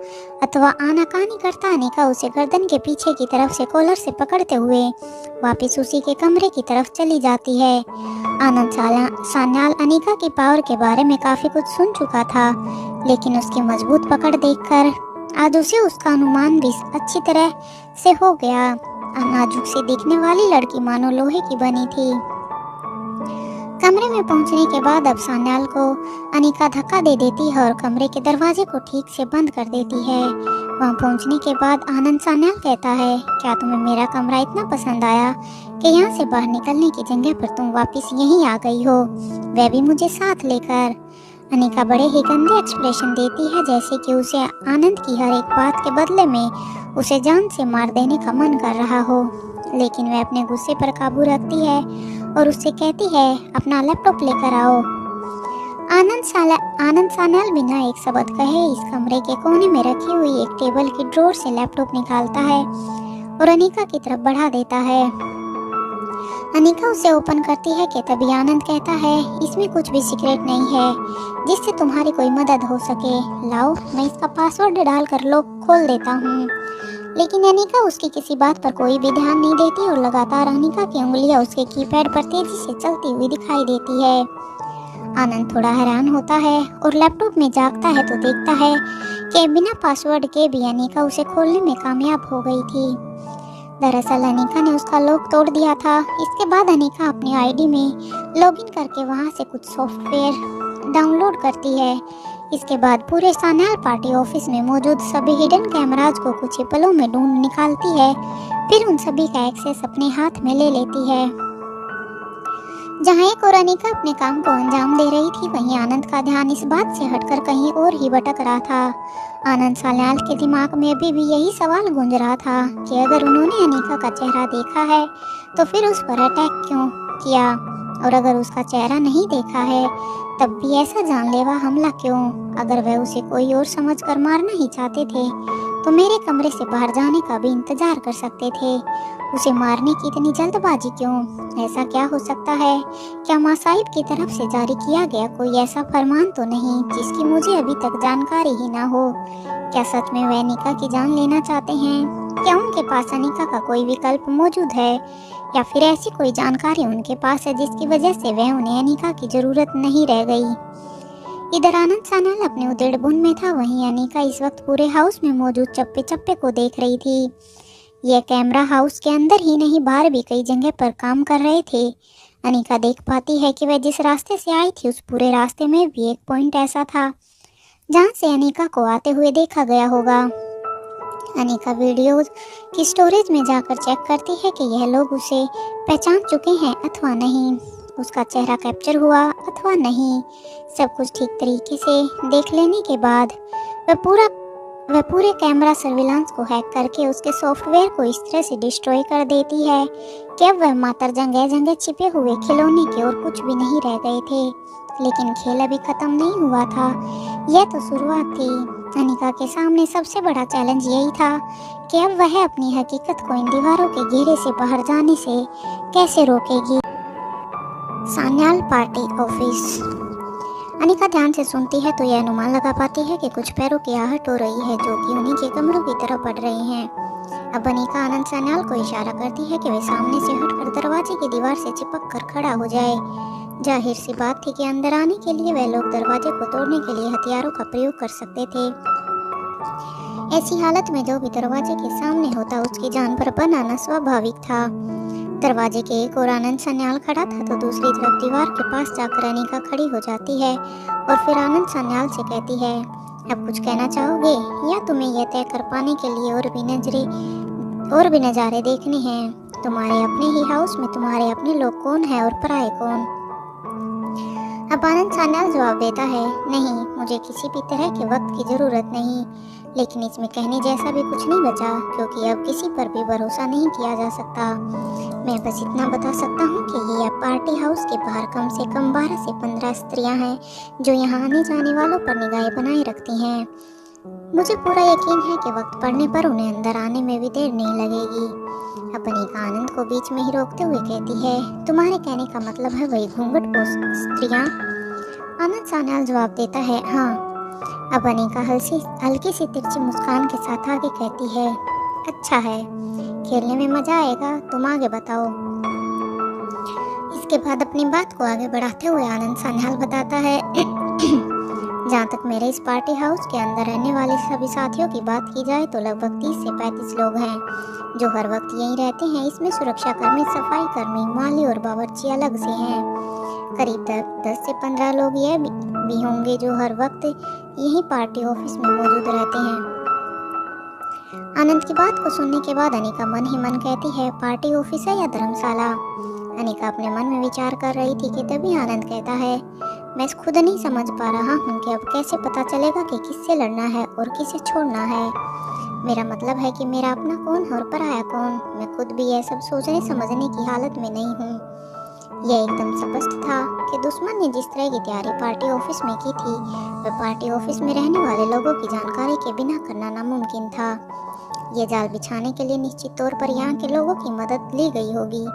अथवा आनाकानी करता, अनिका उसे गर्दन के पीछे की तरफ से कॉलर से पकड़ते हुए वापस उसी के कमरे की तरफ चली जाती है। आनंद सान्याल अनिका की पावर के बारे में काफी कुछ सुन चुका था, लेकिन उसकी मजबूत पकड़ देखकर आज उसे उसका अनुमान भी अच्छी तरह से हो गया। नाजुक से दिखने वाली लड़की मानो लोहे की बनी थी। कमरे में पहुंचने के बाद अब सान्याल को अनिका धक्का दे देती है और कमरे के दरवाजे को ठीक से बंद कर देती है। वहां पहुंचने के बाद आनंद सान्याल कहता है, क्या तुम्हें मेरा कमरा इतना पसंद आया कि यहाँ से बाहर निकलने की जगह पर तुम वापस यहीं आ गई हो, वह भी मुझे साथ लेकर। अनिका बड़े ही गंदे एक्सप्रेशन देती है, जैसे कि उसे आनंद की हर एक बात के बदले में उसे जान से मार देने का मन कर रहा हो, लेकिन वह अपने गुस्से पर काबू रखती है और उससे कहती है, अपना लैपटॉप लेकर आओ। आनंद सान्याल बिना एक शब्द कहे इस कमरे के कोने में रखी हुई एक टेबल की ड्रॉर से लैपटॉप निकालता है और अनिका की तरफ बढ़ा देता है। अनिका उसे ओपन करती है कि तभी आनंद कहता है, इसमें कुछ भी सीक्रेट नहीं है जिससे तुम्हारी कोई मदद हो सके। लाओ, मैं इसका पासवर्ड डालकर लॉक खोल देता हूँ। लेकिन अनिका उसकी किसी बात पर कोई भी ध्यान नहीं देती और लगातार अनिका की उंगलियां उसके कीपैड पर तेजी से चलती हुई दिखाई देती है। आनंद थोड़ा हैरान होता है और लैपटॉप में झांकता है तो देखता है कि बिना पासवर्ड के भी अनिका उसे खोलने में कामयाब हो गई थी। दरअसल अनिका ने उसका लॉक तोड़ दिया था। इसके बाद अनिका अपनी आईडी में लॉगिन करके वहां से कुछ सॉफ्टवेयर डाउनलोड करती है। इसके बाद पूरे सान्याल पार्टी ऑफिस में मौजूद सभी हिडन कैमराज को कुछ ही पलों में ढूंढ निकालती है। फिर उन सभी का एक्सेस अपने हाथ में ले लेती है। जहां एक और अनिका अपने काम को अंजाम दे रही थी, वहीं आनंद का ध्यान इस बात से हटकर कहीं और ही भटक रहा था। आनंद सान्याल के दिमाग में अभी भी यही सवाल गूंज रहा था कि अगर उन्होंने अनिका का चेहरा देखा है तो फिर उस पर अटैक क्यों किया, और अगर उसका चेहरा नहीं देखा है तब भी ऐसा जानलेवा हमला क्यों। अगर वह उसे कोई और समझकर मारना ही चाहते थे तो मेरे कमरे से बाहर जाने का भी इंतजार कर सकते थे। उसे मारने की इतनी जल्दबाजी क्यों? ऐसा क्या हो सकता है? क्या माँ साहिब की तरफ से जारी किया गया कोई ऐसा फरमान तो नहीं जिसकी मुझे अभी तक जानकारी ही ना हो? क्या सच में वह अनिका की जान लेना चाहते हैं? क्या उनके पास अनिका का कोई विकल्प मौजूद है या फिर ऐसी कोई जानकारी उनके पास है जिसकी वजह से वह उन्हें अनिका की जरूरत नहीं रह गई। इधर आनंद सान्याल अपने उधेड़-बुन में था, वहीं अनिका इस वक्त पूरे हाउस में मौजूद चप्पे चप्पे को देख रही थी। यह कैमरा हाउस के अंदर ही नहीं बाहर भी कई जगह पर काम कर रहे थे। अनिका देख पाती है कि वह जिस रास्ते से आई थी उस पूरे रास्ते में भी एक पॉइंट ऐसा था जहां से अनिका को आते हुए देखा गया होगा। अनिका वीडियोज की स्टोरेज में जाकर चेक करती है कि यह लोग उसे पहचान चुके हैं अथवा नहीं, उसका चेहरा कैप्चर हुआ अथवा नहीं। सब कुछ ठीक तरीके से देख लेने के बाद वह पूरे कैमरा सर्विलांस को हैक करके उसके सॉफ्टवेयर को इस तरह से डिस्ट्रॉय कर देती है कि अब वह मात्र जगह जगह छिपे हुए खिलौने के और कुछ भी नहीं रह गए थे। लेकिन खेल अभी खत्म नहीं हुआ था, यह तो शुरुआत थी। अनिका के सामने सबसे बड़ा चैलेंज यही था कि अब वह अपनी हकीकत को इन दीवारों के घेरे से बाहर जाने से कैसे रोकेगी। Sanyal party office. अनिका ध्यान से सुनती है तो यह अनुमान लगा पाती है कि कुछ पैरों की आहट हो रही है जो कि उन्हीं के कमरों की तरफ बढ़ रहे हैं। अब अनिका आनंद सान्याल को इशारा करती है कि वे सामने से हटकर दरवाजे की दीवार से चिपक कर खड़ा हो जाए। जाहिर सी बात थी कि अंदर आने के लिए वह लोग दरवाजे को तोड़ने के लिए हथियारों का प्रयोग कर सकते थे। ऐसी हालत में जो भी दरवाजे के सामने होता उसकी जान पर बनाना स्वाभाविक था। दरवाजे के एक ओर आनंद सान्याल खड़ा था तो दूसरी तरफ दीवार के पास जाकर अनिका खड़ी हो जाती है और फिर आनंद सान्याल से कहती है, अब कुछ कहना चाहोगे या तुम्हें यह तय कर पाने के लिए और भी नज़ारे देखने हैं? तुम्हारे अपने ही हाउस में तुम्हारे अपने लोग कौन है और पराये कौन? अब आनंद सान्याल जवाब देता है, नहीं, मुझे किसी भी तरह के वक्त की ज़रूरत नहीं। लेकिन इसमें कहने जैसा भी कुछ नहीं बचा क्योंकि अब किसी पर भी भरोसा नहीं किया जा सकता। मैं बस इतना बता सकता हूँ कि ये पार्टी हाउस के बाहर कम से कम 12 से 15 स्त्रियाँ हैं जो यहाँ आने जाने वालों पर निगाहें बनाए रखती हैं। मुझे पूरा यकीन है कि वक्त पड़ने पर उन्हें अंदर आने में भी देर नहीं लगेगी। अनिका आनंद को बीच में ही रोकते हुए कहती है, तुम्हारे कहने का मतलब है वही घूंघटपोश स्त्रियाँ? आनंद सान्याल जवाब देता है, हाँ। अब अनिका हल्की सी तिरछी मुस्कान के साथ आगे कहती है, अच्छा है, खेलने में मजा आएगा, तुम आगे बताओ। इसके बाद अपनी बात को आगे बढ़ाते हुए आनंद सान्याल बताता है, जहाँ तक मेरे इस पार्टी हाउस के अंदर रहने वाले सभी साथियों की बात की जाए तो लगभग 30 से 35 लोग हैं जो हर वक्त यहीं रहते हैं। इसमें सुरक्षा कर्मी, सफाई कर्मी, माली और बावर्ची अलग से हैं। करीब 10 से 15 लोग यह भी होंगे जो हर वक्त यही पार्टी ऑफिस में मौजूद रहते हैं। आनंद की बात को सुनने के बाद अनिका मन ही मन कहती है, पार्टी ऑफिस है या धर्मशाला? अनिका अपने मन में विचार कर रही थी कि तभी आनंद कहता है, मैं खुद नहीं समझ पा रहा हूँ कि अब कैसे पता चलेगा कि किससे लड़ना है और किसे छोड़ना है। मेरा मतलब है कि मेरा अपना कौन और पराया कौन। मैं खुद भी यह सब सोचने समझने की हालत में नहीं हूँ। यह एकदम स्पष्ट था कि दुश्मन ने जिस तरह की तैयारी पार्टी ऑफिस में की थी वह पार्टी ऑफिस में रहने वाले लोगों की जानकारी के बिना करना नामुमकिन था। यह जाल बिछाने के लिए निश्चित तौर पर यहाँ के लोगों की मदद ली गई होगी।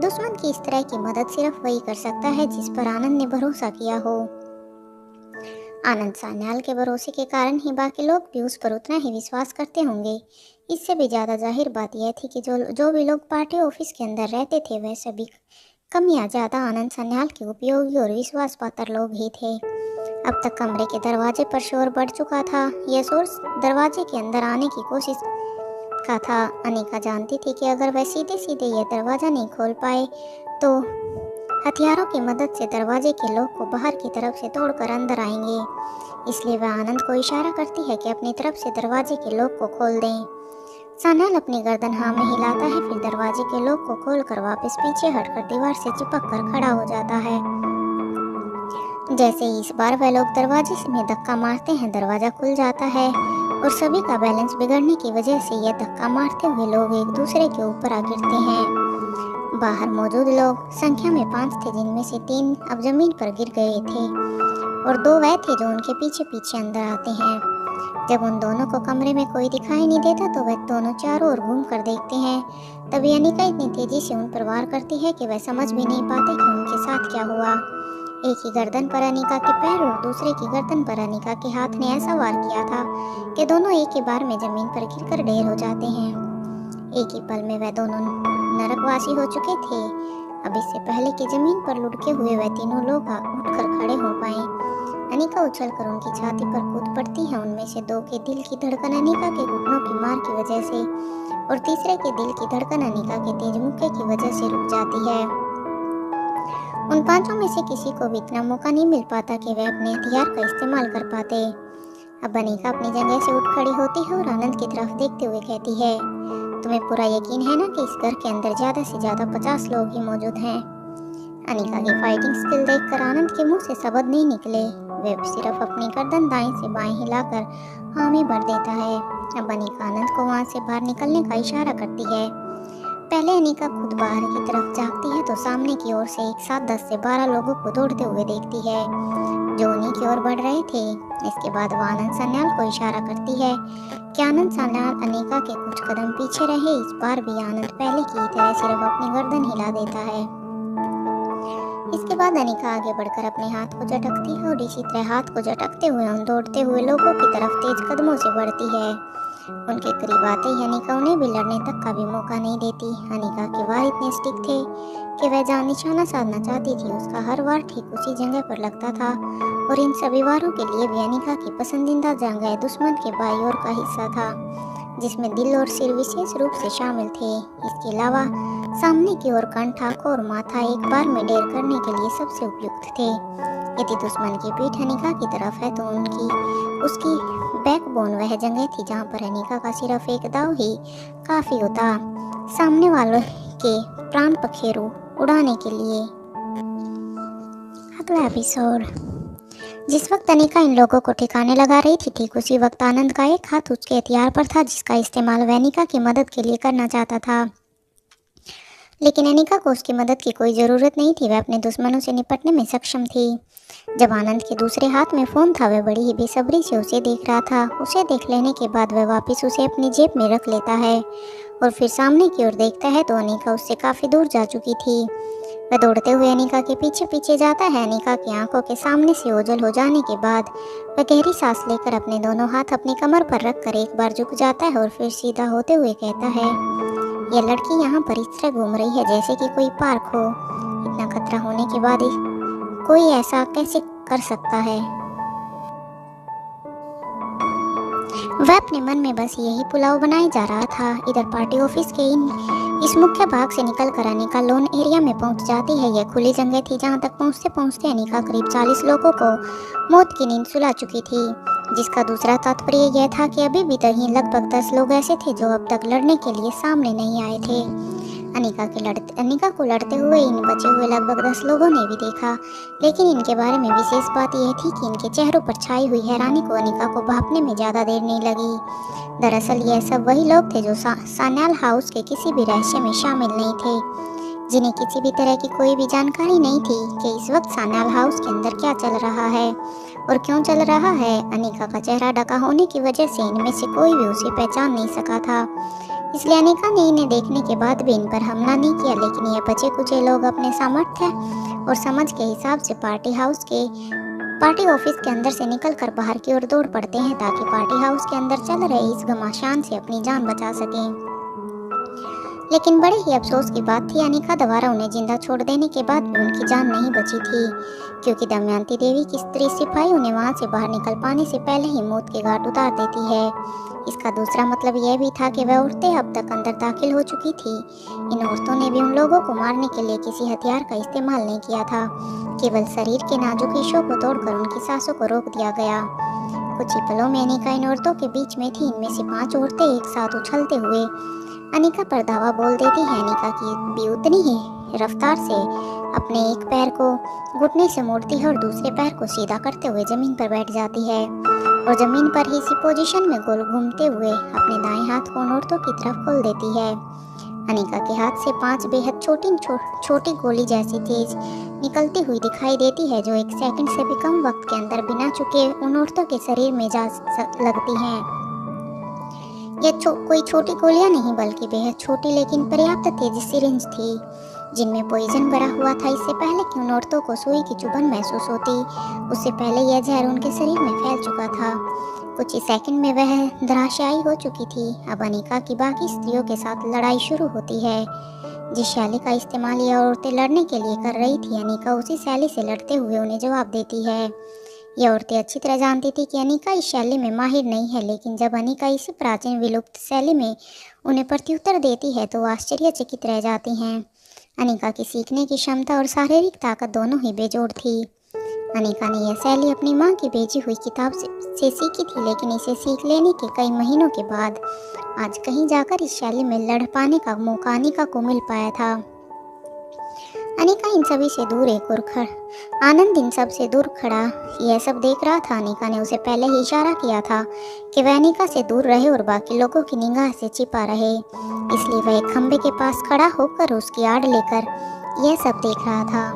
दुश्मन की इस तरह की मदद सिर्फ वही कर सकता है जिस पर आनंद ने भरोसा किया हो। आनंद सान्याल के भरोसे के कारण ही बाकी लोग भी उस पर उतना ही विश्वास करते होंगे। इससे भी ज़्यादा जाहिर बात यह थी कि जो भी लोग पार्टी ऑफिस के अंदर रहते थे वह सभी कम या ज़्यादा आनंद सान्याल के उपयोगी और विश्वास पात्र लोग ही थे। अब तक कमरे के दरवाजे पर शोर बढ़ चुका था। यह शोर दरवाजे के अंदर आने की कोशिश का था। अनिका जानती थी कि अगर वह सीधे सीधे यह दरवाज़ा नहीं खोल पाए तो हथियारों की मदद से दरवाजे के लोग को बाहर की तरफ से तोड़कर अंदर आएंगे। इसलिए वह आनंद को इशारा करती है कि अपनी तरफ से दरवाजे के लोग को खोल दें। सान्याल अपनी गर्दन हाँ में हिलाता है, फिर दरवाजे के लोग को खोलकर वापस पीछे हटकर दीवार से चिपक कर खड़ा हो जाता है। जैसे ही इस बार वह लोग दरवाजे में धक्का मारते हैं, दरवाजा खुल जाता है और सभी का बैलेंस बिगड़ने की वजह से यह धक्का मारते हुए लोग एक दूसरे के ऊपर आ गिरते हैं। बाहर मौजूद लोग संख्या में 5 थे, जिनमें से 3 अब जमीन पर गिर गए थे और 2 वह थे जो उनके पीछे पीछे अंदर आते हैं। जब उन दोनों को कमरे में कोई दिखाई नहीं देता तो वह दोनों चारों ओर घूम कर देखते हैं। तभी अनिका इतनी तेजी से उन पर वार करती है कि वह समझ भी नहीं पाते कि उनके साथ क्या हुआ। एक ही गर्दन पर अनिका के पैर और दूसरे की गर्दन पर अनिका के हाथ ने ऐसा वार किया था कि दोनों एक ही बार में जमीन पर गिरकर ढेर हो जाते हैं। एक ही पल में वह दोनों नरकवासी हो चुके थे। अब इससे पहले कि जमीन पर लुढ़के हुए वह तीनों लोग उठकर खड़े हो पाए, अनिका उछलकर उनकी छाती पर कूद पड़ती है। उनमें से दो के दिल की धड़कन अनिका के घुटनों की मार की वजह से और तीसरे के दिल की धड़कन अनिका के तेज मुक्के की वजह से रुक जाती है। उन पांचों में से किसी को भी इतना मौका नहीं मिल पाता कि वह अपने हथियार का इस्तेमाल कर पाते। अब अनिका अपनी जगह से उठ खड़ी होती है और आनंद की तरफ देखते हुए कहती है, तुम्हें पूरा यकीन है ना कि इस घर के अंदर ज्यादा से ज्यादा 50 लोग ही मौजूद हैं? अनिका की फाइटिंग स्किल देखकर आनंद के मुंह से शब्द नहीं निकले। वह सिर्फ अपनी गर्दन दाएं से बाएं हिलाकर हामी भर देता है। अब अनिका आनंद को वहां से बाहर निकलने का इशारा करती है। पहले अनिका खुद बाहर की तरफ झांकती है तो सामने की ओर से एक साथ 10 से 12 लोगों को दौड़ते हुए देखती है जो उन्हीं की ओर बढ़ रहे थे। इसके बाद वह आनंद सान्याल को इशारा करती है कि आनंद सान्याल अनिका के कुछ कदम पीछे रहे। इस बार भी आनंद पहले की तरह सिर्फ अपनी गर्दन हिला देता है। इसके बाद अनिका आगे बढ़कर अपने हाथ को झटकती है और इसी तरह हाथ को झटकते हुए उन दौड़ते हुए लोगों की तरफ तेज कदमों से बढ़ती है। उनके करीब आते ही अनिका उन्हें भी लड़ने तक का भी मौका नहीं देती। अनिका के वार इतने स्टिक थे कि वह जहाँ निशाना साधना चाहती थी उसका हर वार ठीक उसी जगह पर लगता था और इन सभी वारों के लिए भी अनिका की पसंदीदा जगह दुश्मन के बाईं ओर का हिस्सा था जिसमें दिल और सिर विशेष रूप से शामिल थे। इसके अलावा सामने की ओर कंठ, आंखों और माथा एक बार में ढेर करने के लिए सबसे उपयुक्त थे। यदि दुश्मन की पीठ अनिका की तरफ है तो उसकी बैकबोन वह जगह थी जहां पर अनिका का सिर्फ एक दाव ही काफी होता सामने वालों के प्राण पखेरु उड़ाने के लिए। अगला एपिसोड। जिस वक्त अनिका इन लोगों को ठिकाने लगा रही थी ठीक उसी वक्त आनंद का एक हाथ उसके हथियार पर था जिसका इस्तेमाल वह अनिका की मदद के लिए करना चाहता था। लेकिन अनिका को उसकी मदद की कोई ज़रूरत नहीं थी, वह अपने दुश्मनों से निपटने में सक्षम थी। जब आनंद के दूसरे हाथ में फ़ोन था वह बड़ी ही बेसब्री से उसे देख रहा था। उसे देख लेने के बाद वह वापस उसे अपनी जेब में रख लेता है और फिर सामने की ओर देखता है तो अनिका उससे काफ़ी दूर जा चुकी थी। वह दौड़ते हुए अनिका के पीछे पीछे जाता है। अनिका की आंखों के सामने से ओझल हो जाने के बाद वह गहरी सांस लेकर अपने दोनों हाथ अपनी कमर पर रखकर एक बार झुक जाता है और फिर सीधा होते हुए कहता है, यह लड़की यहाँ पर इस तरह घूम रही है जैसे कि कोई पार्क हो। इतना खतरा होने के बाद कोई ऐसा कैसे कर सकता है? वह अपने मन में बस यही पुलाव बनाए जा रहा था। इधर पार्टी ऑफिस के इस मुख्य भाग से निकलकर अनिका लोन एरिया में पहुंच जाती है। यह खुली जगह थी जहां तक पहुंचते पहुंचते अनिका करीब 40 लोगों को मौत की नींद सुला चुकी थी, जिसका दूसरा तात्पर्य यह था कि अभी भी कहीं लगभग 10 लोग ऐसे थे जो अब तक लड़ने के लिए सामने नहीं आए थे। अनिका को लड़ते हुए इन बचे हुए लगभग 10 लोगों ने भी देखा, लेकिन इनके बारे में विशेष बात यह थी कि इनके चेहरों पर छाई हुई हैरानी को अनिका को भांपने में ज़्यादा देर नहीं लगी। दरअसल यह सब वही लोग थे जो सान्याल हाउस के किसी भी रहस्य में शामिल नहीं थे, जिन्हें किसी भी तरह की कोई भी जानकारी नहीं थी कि इस वक्त सान्याल हाउस के अंदर क्या चल रहा है और क्यों चल रहा है। अनिका का चेहरा ढका होने की वजह से इनमें से कोई भी उसे पहचान नहीं सका था, इसलिए अनिका ने इन्हें देखने के बाद भी इन पर हमला नहीं किया। लेकिन ये बचे कुछ लोग अपने सामर्थ्य और समझ के हिसाब से पार्टी ऑफिस के अंदर से निकलकर बाहर की ओर दौड़ पड़ते हैं ताकि पार्टी हाउस के अंदर चल रहे इस घमासान से अपनी जान बचा सकें। लेकिन बड़े ही अफसोस की बात थी, अनिका दोबारा उन्हें जिंदा छोड़ देने के बाद भी उनकी जान नहीं बची थी, क्योंकि दमयंती देवी की स्त्री सिपाही उन्हें वहां से बाहर निकल पाने से पहले ही मौत के घाट उतार देती है। इसका दूसरा मतलब यह भी था कि वह औरतें अब तक अंदर दाखिल हो चुकी थी। इन औरतों ने भी उन लोगों को मारने के लिए किसी हथियार का इस्तेमाल नहीं किया था, केवल शरीर के नाजुक हिस्सों को तोड़कर उनकी सांसों को रोक दिया गया। कुछ ही पलों में अनिका इन औरतों के बीच में थी। इनमें से 5 औरतें एक साथ उछलते हुए अनिका पर धावा बोल देती है। अनिका की भी उतनी ही रफ्तार से अपने एक पैर को घुटने से मोड़ती है और दूसरे पैर को सीधा करते हुए जमीन पर बैठ जाती है और जमीन पर ही इसी पोजीशन में गोल घूमते हुए अपने दाएं हाथ को उन औरतों की तरफ खोल देती है। अनिका के हाथ से 5 बेहद छोटी गोली जैसी तेज निकलती हुई दिखाई देती है, जो 1 सेकंड से भी कम वक्त के अंदर बिना चुके उन औरतों के शरीर में जा लगती हैं। यह कोई छोटी गोलियां नहीं बल्कि बेहद छोटी लेकिन पर्याप्त तेज सिरिंज थी, जिनमें पॉइजन भरा हुआ था। इससे पहले कि उन औरतों को सुई की चुभन महसूस होती, उससे पहले यह जहर उनके शरीर में फैल चुका था। कुछ ही सेकंड में वह धराशायी हो चुकी थी। अब अनिका की बाकी स्त्रियों के साथ लड़ाई शुरू होती है। जिस शैली का इस्तेमाल ये औरतें लड़ने के लिए कर रही थी, अनिका उसी शैली से लड़ते हुए उन्हें जवाब देती है। ये औरतें अच्छी तरह जानती थी कि अनिका इस शैली में माहिर नहीं है, लेकिन जब अनिका इसी प्राचीन विलुप्त शैली में उन्हें प्रत्युत्तर देती है तो वो आश्चर्यचकित रह जाती हैं। अनिका की सीखने की क्षमता और शारीरिक ताकत दोनों ही बेजोड़ थी। अनिका ने यह शैली अपनी माँ की भेजी हुई किताब से सीखी थी, लेकिन इसे सीख लेने के कई महीनों के बाद आज कहीं जाकर इस शैली में लड़ पाने का मौका अनिका को मिल पाया था। अनिका इन सभी से दूर एक और आनंद इन सब से दूर खड़ा यह सब देख रहा था। अनिका ने उसे पहले ही इशारा किया था कि वह अनिका से दूर रहे और बाकी लोगों की निगाह से छिपा रहे, इसलिए वह एक खंबे के पास खड़ा होकर उसकी आड़ लेकर यह सब देख रहा था।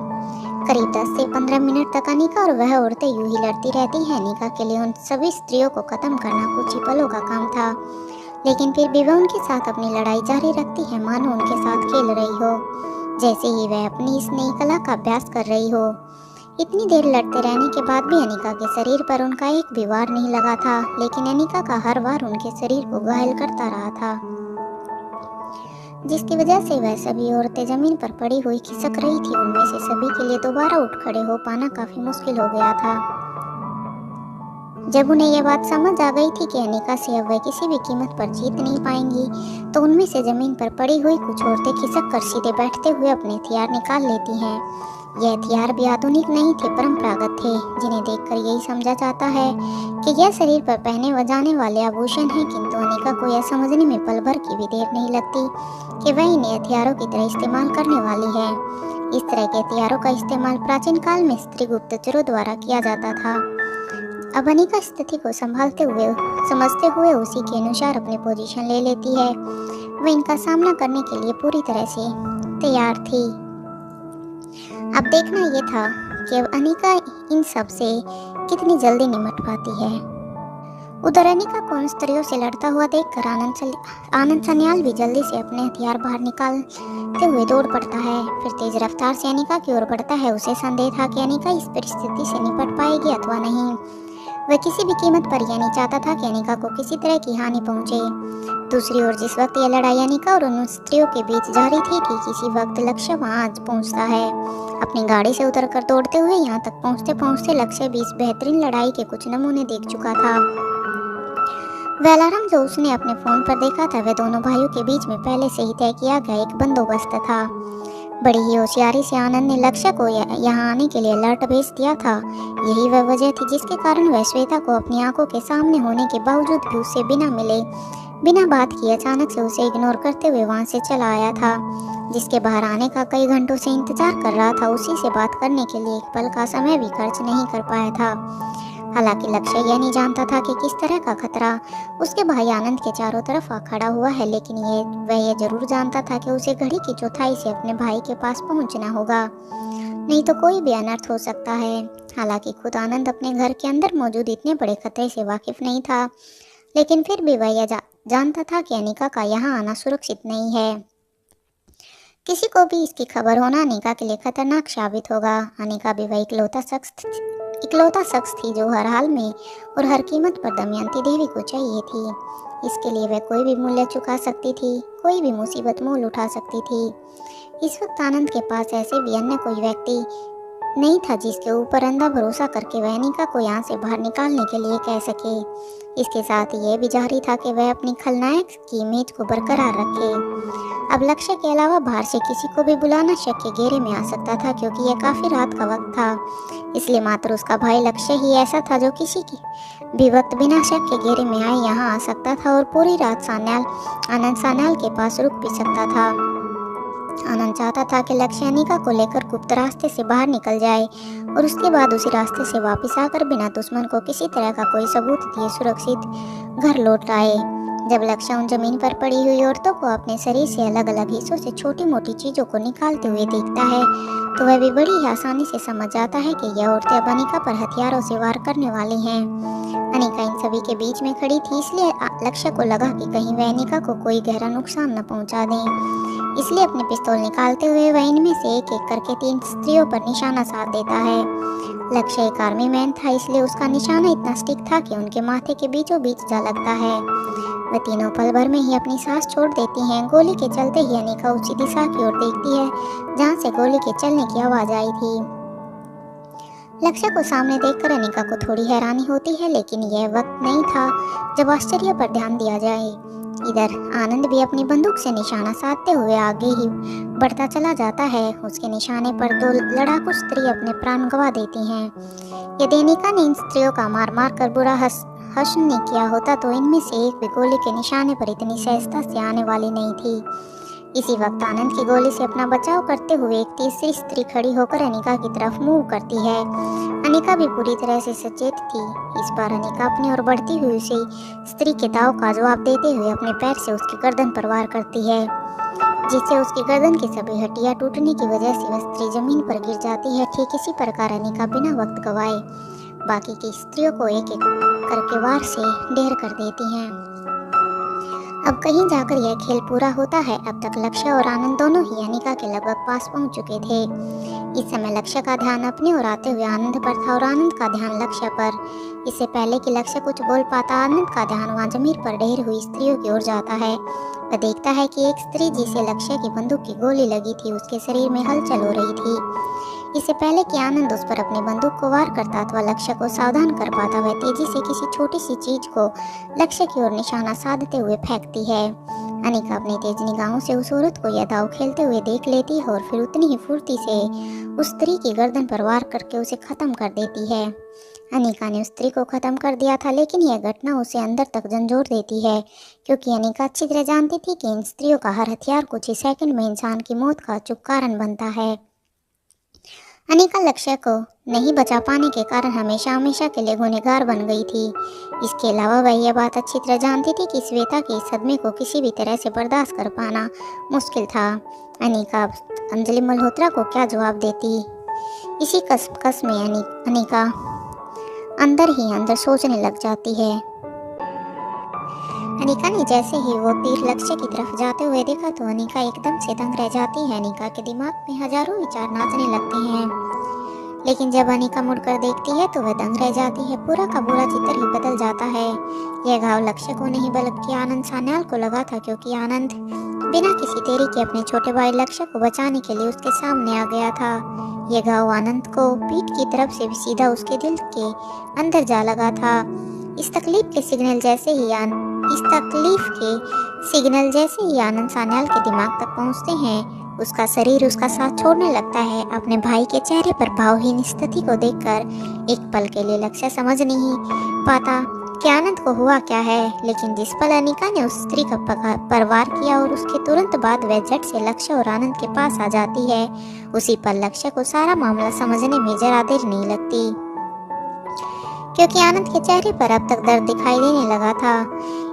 करीब 10 से 15 मिनट तक अनिका और वह औरतें यूं ही लड़ती रहती हैं। अनिका के लिए उन सभी स्त्रियों को खत्म करना कुछ ही पलों का काम था, लेकिन फिर भी वह उनके साथ अपनी लड़ाई जारी रखती है, मानो उनके साथ खेल रही हो, जैसे ही वह अपनी इस नई कला का अभ्यास कर रही हो। इतनी देर लड़ते रहने के बाद भी अनिका के शरीर पर उनका एक भी वार नहीं लगा था, लेकिन अनिका का हर वार उनके शरीर को घायल करता रहा था, जिसकी वजह से वह सभी औरतें जमीन पर पड़ी हुई खिसक रही थी। उनमें से सभी के लिए दोबारा उठ खड़े हो पाना काफी मुश्किल हो गया था। जब उन्हें यह बात समझ आ गई थी कि अनिका से अब वह किसी भी कीमत पर जीत नहीं पाएंगी, तो उनमें से जमीन पर पड़ी हुई कुछ औरतें खिसक कर सीधे बैठते हुए अपने हथियार निकाल लेती हैं। यह हथियार भी आधुनिक नहीं थे, परंपरागत थे, जिन्हें देखकर यही समझा जाता है कि यह शरीर पर पहने व जाने वाले आभूषण हैं। किंतु अनिका को यह समझने में पल भर की भी देर नहीं लगती कि वह इन्हें हथियारों की तरह इस्तेमाल करने वाली है। इस तरह के हथियारों का इस्तेमाल प्राचीन काल में स्त्री गुप्तचरों द्वारा किया जाता था। अब अनिका स्थिति को समझते हुए उसी के अनुसार अपनी पोजीशन ले लेती है। वह इनका सामना करने के लिए पूरी तरह से तैयार थी। अब देखना यह था कि अब अनिका इन सब से कितनी जल्दी निपट पाती है। उधर अनिका को उन स्त्रियों से लड़ता हुआ देखकर आनंद सन्याल भी जल्दी से अपने हथियार बाहर निकालते हुए दौड़ पड़ता है। फिर तेज रफ्तार से अनिका की ओर बढ़ता है। उसे संदेह था कि अनिका इस परिस्थिति से निपट पाएगी अथवा नहीं। वह किसी भी कीमत पर यह नहीं चाहता था कि अनिका को किसी तरह की हानि पहुंचे। दूसरी ओर जिस वक्त यह लड़ाई अनिका और उन स्त्रियों के बीच जारी थी कि किसी वक्त लक्ष्य वहां पहुंचता है। अपनी गाड़ी से उतरकर दौड़ते हुए यहाँ तक पहुंचते पहुंचते लक्ष्य भी इस बेहतरीन लड़ाई के कुछ नमूने देख चुका था। वह अलार्म जो उसने अपने फोन पर देखा था, वह दोनों भाइयों के बीच में पहले से ही तय किया गया एक बंदोबस्त था। बड़ी ही होशियारी से आनंद ने लक्ष्य को यहाँ आने के लिए अलर्ट भेज दिया था। यही वह वजह थी जिसके कारण वह श्वेता को अपनी आंखों के सामने होने के बावजूद भी उससे बिना मिले बिना बात किए अचानक से उसे इग्नोर करते हुए वहां से चला आया था, जिसके बाहर आने का कई घंटों से इंतजार कर रहा था। उसी से बात करने के लिए एक पल का समय भी खर्च नहीं कर पाया था। हालांकि लक्ष्य यह नहीं जानता था कि किस तरह का खतरा उसके भाई आनंद के चारों तरफ आ खड़ा हुआ है, लेकिन वह यह जरूर जानता था कि उसे घड़ी की चौथाई से अपने भाई के पास पहुंचना होगा, नहीं तो कोई भी अनर्थ हो सकता है। हालांकि खुद आनंद अपने घर के अंदर मौजूद इतने बड़े खतरे से वाकिफ नहीं था, लेकिन फिर भी वह यह जानता था कि अनिका का यहाँ आना सुरक्षित नहीं है। किसी को भी इसकी खबर होना अनिका के लिए खतरनाक साबित होगा। अनिका भी वह इकलौता शख्स थी जो हर हाल में और हर कीमत पर दमयंती देवी को चाहिए थी। इसके लिए वह कोई भी मूल्य चुका सकती थी, कोई भी मुसीबत मोल उठा सकती थी। इस वक्त आनंद के पास ऐसे भी अन्य कोई व्यक्ति नहीं था जिसके ऊपर अंधा भरोसा करके वह अनिका को यहाँ से बाहर निकालने के लिए कह सके। इसके साथ यह भी जारी था कि वह अपनी खलनायक की इमेज को बरकरार रखे। अब लक्ष्य के अलावा बाहर से किसी को भी बुलाना शक के घेरे में आ सकता था, क्योंकि यह काफी रात का वक्त था। इसलिए मात्र उसका भाई लक्ष्य ही ऐसा था जो किसी की भी वक्त बिना शक के घेरे में आए यहाँ आ सकता था और पूरी रात आनंद सान्याल के पास रुक भी सकता था। आनंद चाहता था कि लक्ष्य अनिका को लेकर गुप्त रास्ते से बाहर निकल जाए और उसके बाद उसी रास्ते से वापस आकर बिना दुश्मन को किसी तरह का कोई सबूत दिए सुरक्षित घर लौट आए। जब लक्ष्य उन जमीन पर पड़ी हुई औरतों को अपने शरीर से अलग अलग हिस्सों से छोटी मोटी चीजों को निकालते हुए देखता है, तो वह भी बड़ी ही आसानी से समझ जाता है कि यह औरतें अब अनिका पर हथियारों से वार करने वाली हैं। अनिका इन सभी के बीच में खड़ी थी, इसलिए लक्ष्य को लगा कि कहीं वह अनिका को कोई गहरा नुकसान न पहुंचा दें। इसलिए अपनी पिस्तौल निकालते हुए वह इनमें से एक एक करके 3 स्त्रियों पर निशाना साध देता है। लक्ष्य एक आर्मी मैन था, इसलिए उसका निशाना इतना सटीक था कि उनके माथे के बीचों बीच जा लगता है। वह तीनों पल भर में ही अपनी सांस छोड़ देती हैं। गोली के चलते ही अनिका उसी दिशा की ओर देखती है जहां से गोली के चलने की आवाज आई थी। लक्ष्य को सामने देखकर अनिका को थोड़ी हैरानी होती है, लेकिन यह वक्त नहीं था जब आश्चर्य पर ध्यान दिया जाए। इधर आनंद भी अपनी बंदूक से निशाना साधते हुए आगे ही बढ़ता चला जाता है। उसके निशाने पर 2 लड़ाकू स्त्री अपने प्राण गंवा देती हैं। यदि अनिका ने इन स्त्रियों का मार मार कर बुरा हश्र नहीं किया होता तो इनमें से एक भी गोली के निशाने पर इतनी सहजता से आने वाली नहीं थी। इसी वक्त आनंद की गोली से अपना बचाव करते हुए एक तीसरी स्त्री खड़ी होकर अनिका की तरफ मूव करती है। अनिका भी पूरी तरह से सचेत थी। इस बार अनिका अपनी ओर बढ़ती हुई उसी स्त्री के दाव का जवाब देते हुए अपने पैर से उसकी गर्दन पर वार करती है, जिससे उसकी गर्दन की सभी हड्डियां टूटने की वजह से वह स्त्री जमीन पर गिर जाती है। ठीक इसी प्रकार अनिका बिना वक्त गवाए बाकी की स्त्रियों को एक एक करके वार से ढेर कर देती हैं। अब कहीं जाकर यह खेल पूरा होता है। अब तक लक्ष्य और आनंद दोनों ही अनिका के लगभग पास पहुंच चुके थे। इस समय लक्ष्य का ध्यान अपनी ओर आते हुए आनंद पर था और आनंद का ध्यान लक्ष्य पर। इससे पहले कि लक्ष्य कुछ बोल पाता, आनंद का ध्यान वहां जमीन पर ढेर हुई स्त्रियों की ओर जाता है। वह देखता है कि एक स्त्री जिसे लक्ष्य की बंदूक की गोली लगी थी, उसके शरीर में हलचल हो रही थी। इससे पहले कि आनंद उस पर अपनी बंदूक को वार करता अथवा लक्ष्य को सावधान कर पाता, वह तेजी से किसी छोटी सी चीज को लक्ष्य की ओर निशाना साधते हुए फेंकती है। अनिका अपनी तेज निगाहों से उस औरत को यह दाव खेलते हुए देख लेती है और फिर उतनी ही फुर्ती से उस स्त्री की गर्दन पर वार करके उसे खत्म कर देती है। अनिका ने उस स्त्री को खत्म कर दिया था, लेकिन यह घटना उसे अंदर तक झंझोर देती है, क्योंकि अनिका अच्छी तरह जानती थी कि इन स्त्रियों का हर हथियार कुछ ही सेकंड में इंसान की मौत का अचूक कारण बनता है। अनिका लक्ष्य को नहीं बचा पाने के कारण हमेशा हमेशा के लिए गुनहगार बन गई थी। इसके अलावा वह यह बात अच्छी तरह जानती थी कि श्वेता के इस सदमे को किसी भी तरह से बर्दाश्त कर पाना मुश्किल था। अनिका अंजलि मल्होत्रा को क्या जवाब देती, इसी कस में अनिका अंदर ही अंदर सोचने लग जाती है। अनिका ने जैसे ही वो तीर लक्ष्य की तरफ जाते हुए देखा तो अनिका एकदम से दंग रह जाती है। अनिका के दिमाग में हजारों विचार नाचने लगते हैं, लेकिन जब अनिका मुड़कर देखती है तो वह दंग रह जाती है। पूरा का पूरा चित्र ही बदल जाता है। यह घाव लक्ष्य को नहीं बल्कि आनंद सान्याल को लगा था, क्योंकि आनंद बिना किसी देरी के अपने छोटे भाई लक्ष्य को बचाने के लिए उसके सामने आ गया था। यह घाव आनंद को पीठ की तरफ से भी सीधा उसके दिल के अंदर जा लगा था। इस तकलीफ के सिग्नल जैसे ही आनंद सान्याल के दिमाग तक पहुंचते हैं, उसका शरीर उसका साथ छोड़ने लगता है। अपने भाई के चेहरे पर भावहीन स्थिति को देखकर एक पल के लिए लक्ष्य समझ नहीं पाता कि आनंद को हुआ क्या है, लेकिन जिस पल अनिका ने उस स्त्री का परवार किया और उसके तुरंत बाद वह झट से लक्ष्य और आनंद के पास आ जाती है, उसी पल लक्ष्य को सारा मामला समझने में जरा देर नहीं लगती, क्योंकि आनंद के चेहरे पर अब तक दर्द दिखाई देने लगा था।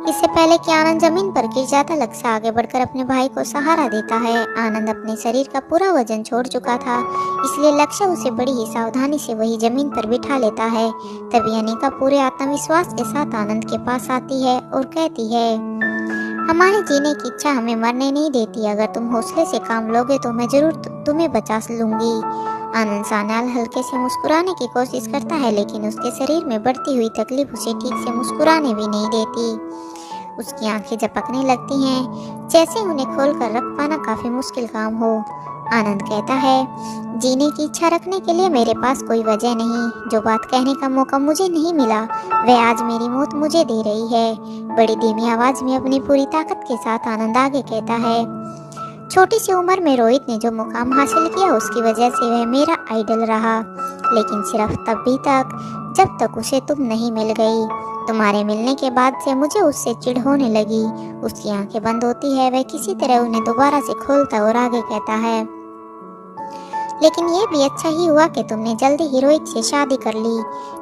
इससे पहले कि आनंद जमीन पर गिर जाता, लक्ष्य आगे बढ़कर अपने भाई को सहारा देता है। आनंद अपने शरीर का पूरा वजन छोड़ चुका था, इसलिए लक्ष्य उसे बड़ी ही सावधानी से वही जमीन पर बिठा लेता है। तभी अनिका पूरे आत्मविश्वास के साथ आनंद के पास आती है और कहती है, हमारे जीने की इच्छा हमें मरने नहीं देती। अगर तुम हौसले से काम लोगे तो मैं जरूर तुम्हें बचा लूंगी। आनंद सान्याल हल्के से मुस्कुराने की कोशिश करता है, लेकिन उसके शरीर में बढ़ती हुई तकलीफ उसे ठीक से मुस्कुराने भी नहीं देती। उसकी आंखें झपकने लगती हैं, जैसे उन्हें खोलकर रख पाना काफी मुश्किल काम हो। आनंद कहता है, जीने की इच्छा रखने के लिए मेरे पास कोई वजह नहीं। जो बात कहने का मौका मुझे नहीं मिला, वह आज मेरी मौत मुझे दे रही है। बड़ी धीमी आवाज में अपनी पूरी ताकत के साथ आनंद आगे कहता है, छोटी सी उम्र में रोहित ने जो मुकाम हासिल किया उसकी वजह से वह मेरा आइडल रहा, लेकिन सिर्फ तभी तक जब तक उसे तुम नहीं मिल गई। तुम्हारे मिलने के बाद से मुझे उससे चिढ़ होने लगी। उसकी आंखें बंद होती है, वह किसी तरह उन्हें दोबारा से खोलता और आगे कहता है, लेकिन ये भी अच्छा ही हुआ कि तुमने जल्दी ही रोहित से शादी कर ली,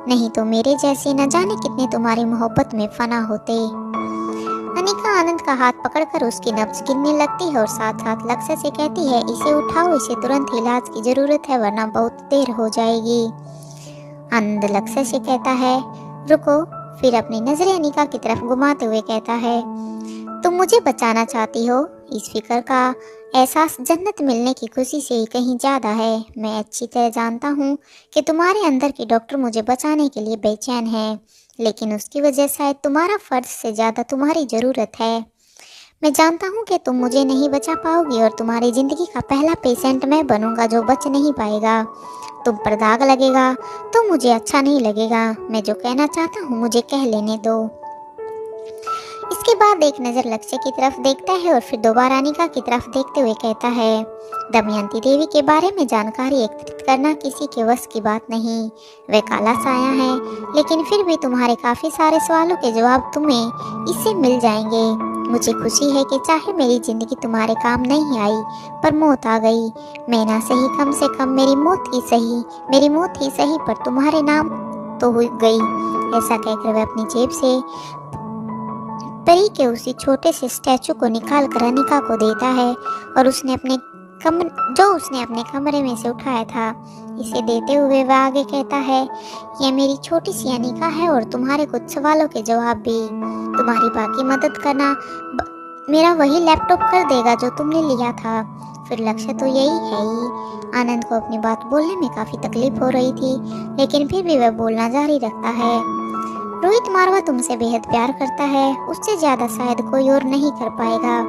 नहीं तो मेरे जैसे न जाने कितने तुम्हारी मोहब्बत में फना होते। अनिका आनंद का हाथ पकड़कर उसकी नब्ज गिनने लगती है और साथ साथ लक्ष्य से कहती है, इसे उठाओ, इसे तुरंत इलाज की जरूरत है वरना बहुत देर हो जाएगी। आनंद लक्ष्य से कहता है, रुको, फिर अपनी नजरें अनिका की तरफ घुमाते हुए कहता है, तुम मुझे बचाना चाहती हो, इस फिक्र का एहसास जन्नत मिलने की खुशी से ही कहीं ज़्यादा है। मैं अच्छी तरह जानता हूँ कि तुम्हारे अंदर की डॉक्टर मुझे बचाने के लिए बेचैन है, लेकिन उसकी वजह शायद तुम्हारा फर्ज से ज़्यादा तुम्हारी ज़रूरत है। मैं जानता हूँ कि तुम मुझे नहीं बचा पाओगी और तुम्हारी ज़िंदगी का पहला पेशेंट मैं बनूंगा जो बच नहीं पाएगा। तुम पर दाग लगेगा तो मुझे अच्छा नहीं लगेगा। मैं जो कहना चाहता हूँ मुझे कह लेने दो। इसके बाद एक नज़र लक्ष्य की तरफ देखता है और फिर दोबारा अनिका की तरफ देखते हुए कहता है, दमयंती देवी के बारे में जानकारी एकत्रित करना किसी के वश की बात नहीं। वह काला साया है, लेकिन फिर भी तुम्हारे काफ़ी सारे सवालों के जवाब तुम्हें इससे मिल जाएंगे। मुझे खुशी है कि चाहे मेरी ज़िंदगी तुम्हारे काम नहीं आई, पर मौत आ गई। मैं ना सही, कम से कम मेरी मौत ही सही पर तुम्हारे नाम तो हो गई। ऐसा कहकर वह अपनी जेब से परी के उसी छोटे से स्टैचू को निकाल कर अनिका को देता है और उसने अपने कमरे में से उठाया था। इसे देते हुए वह आगे कहता है, यह मेरी छोटी सी अनिका है और तुम्हारे कुछ सवालों के जवाब भी। तुम्हारी बाकी मदद करना मेरा वही लैपटॉप कर देगा जो तुमने लिया था। फिर लक्ष्य तो यही है ही। आनंद को अपनी बात बोलने में काफ़ी तकलीफ हो रही थी, लेकिन फिर भी वह बोलना जारी रखता है। रोहित मारवा तुमसे बेहद प्यार करता है, उससे ज़्यादा शायद कोई और नहीं कर पाएगा,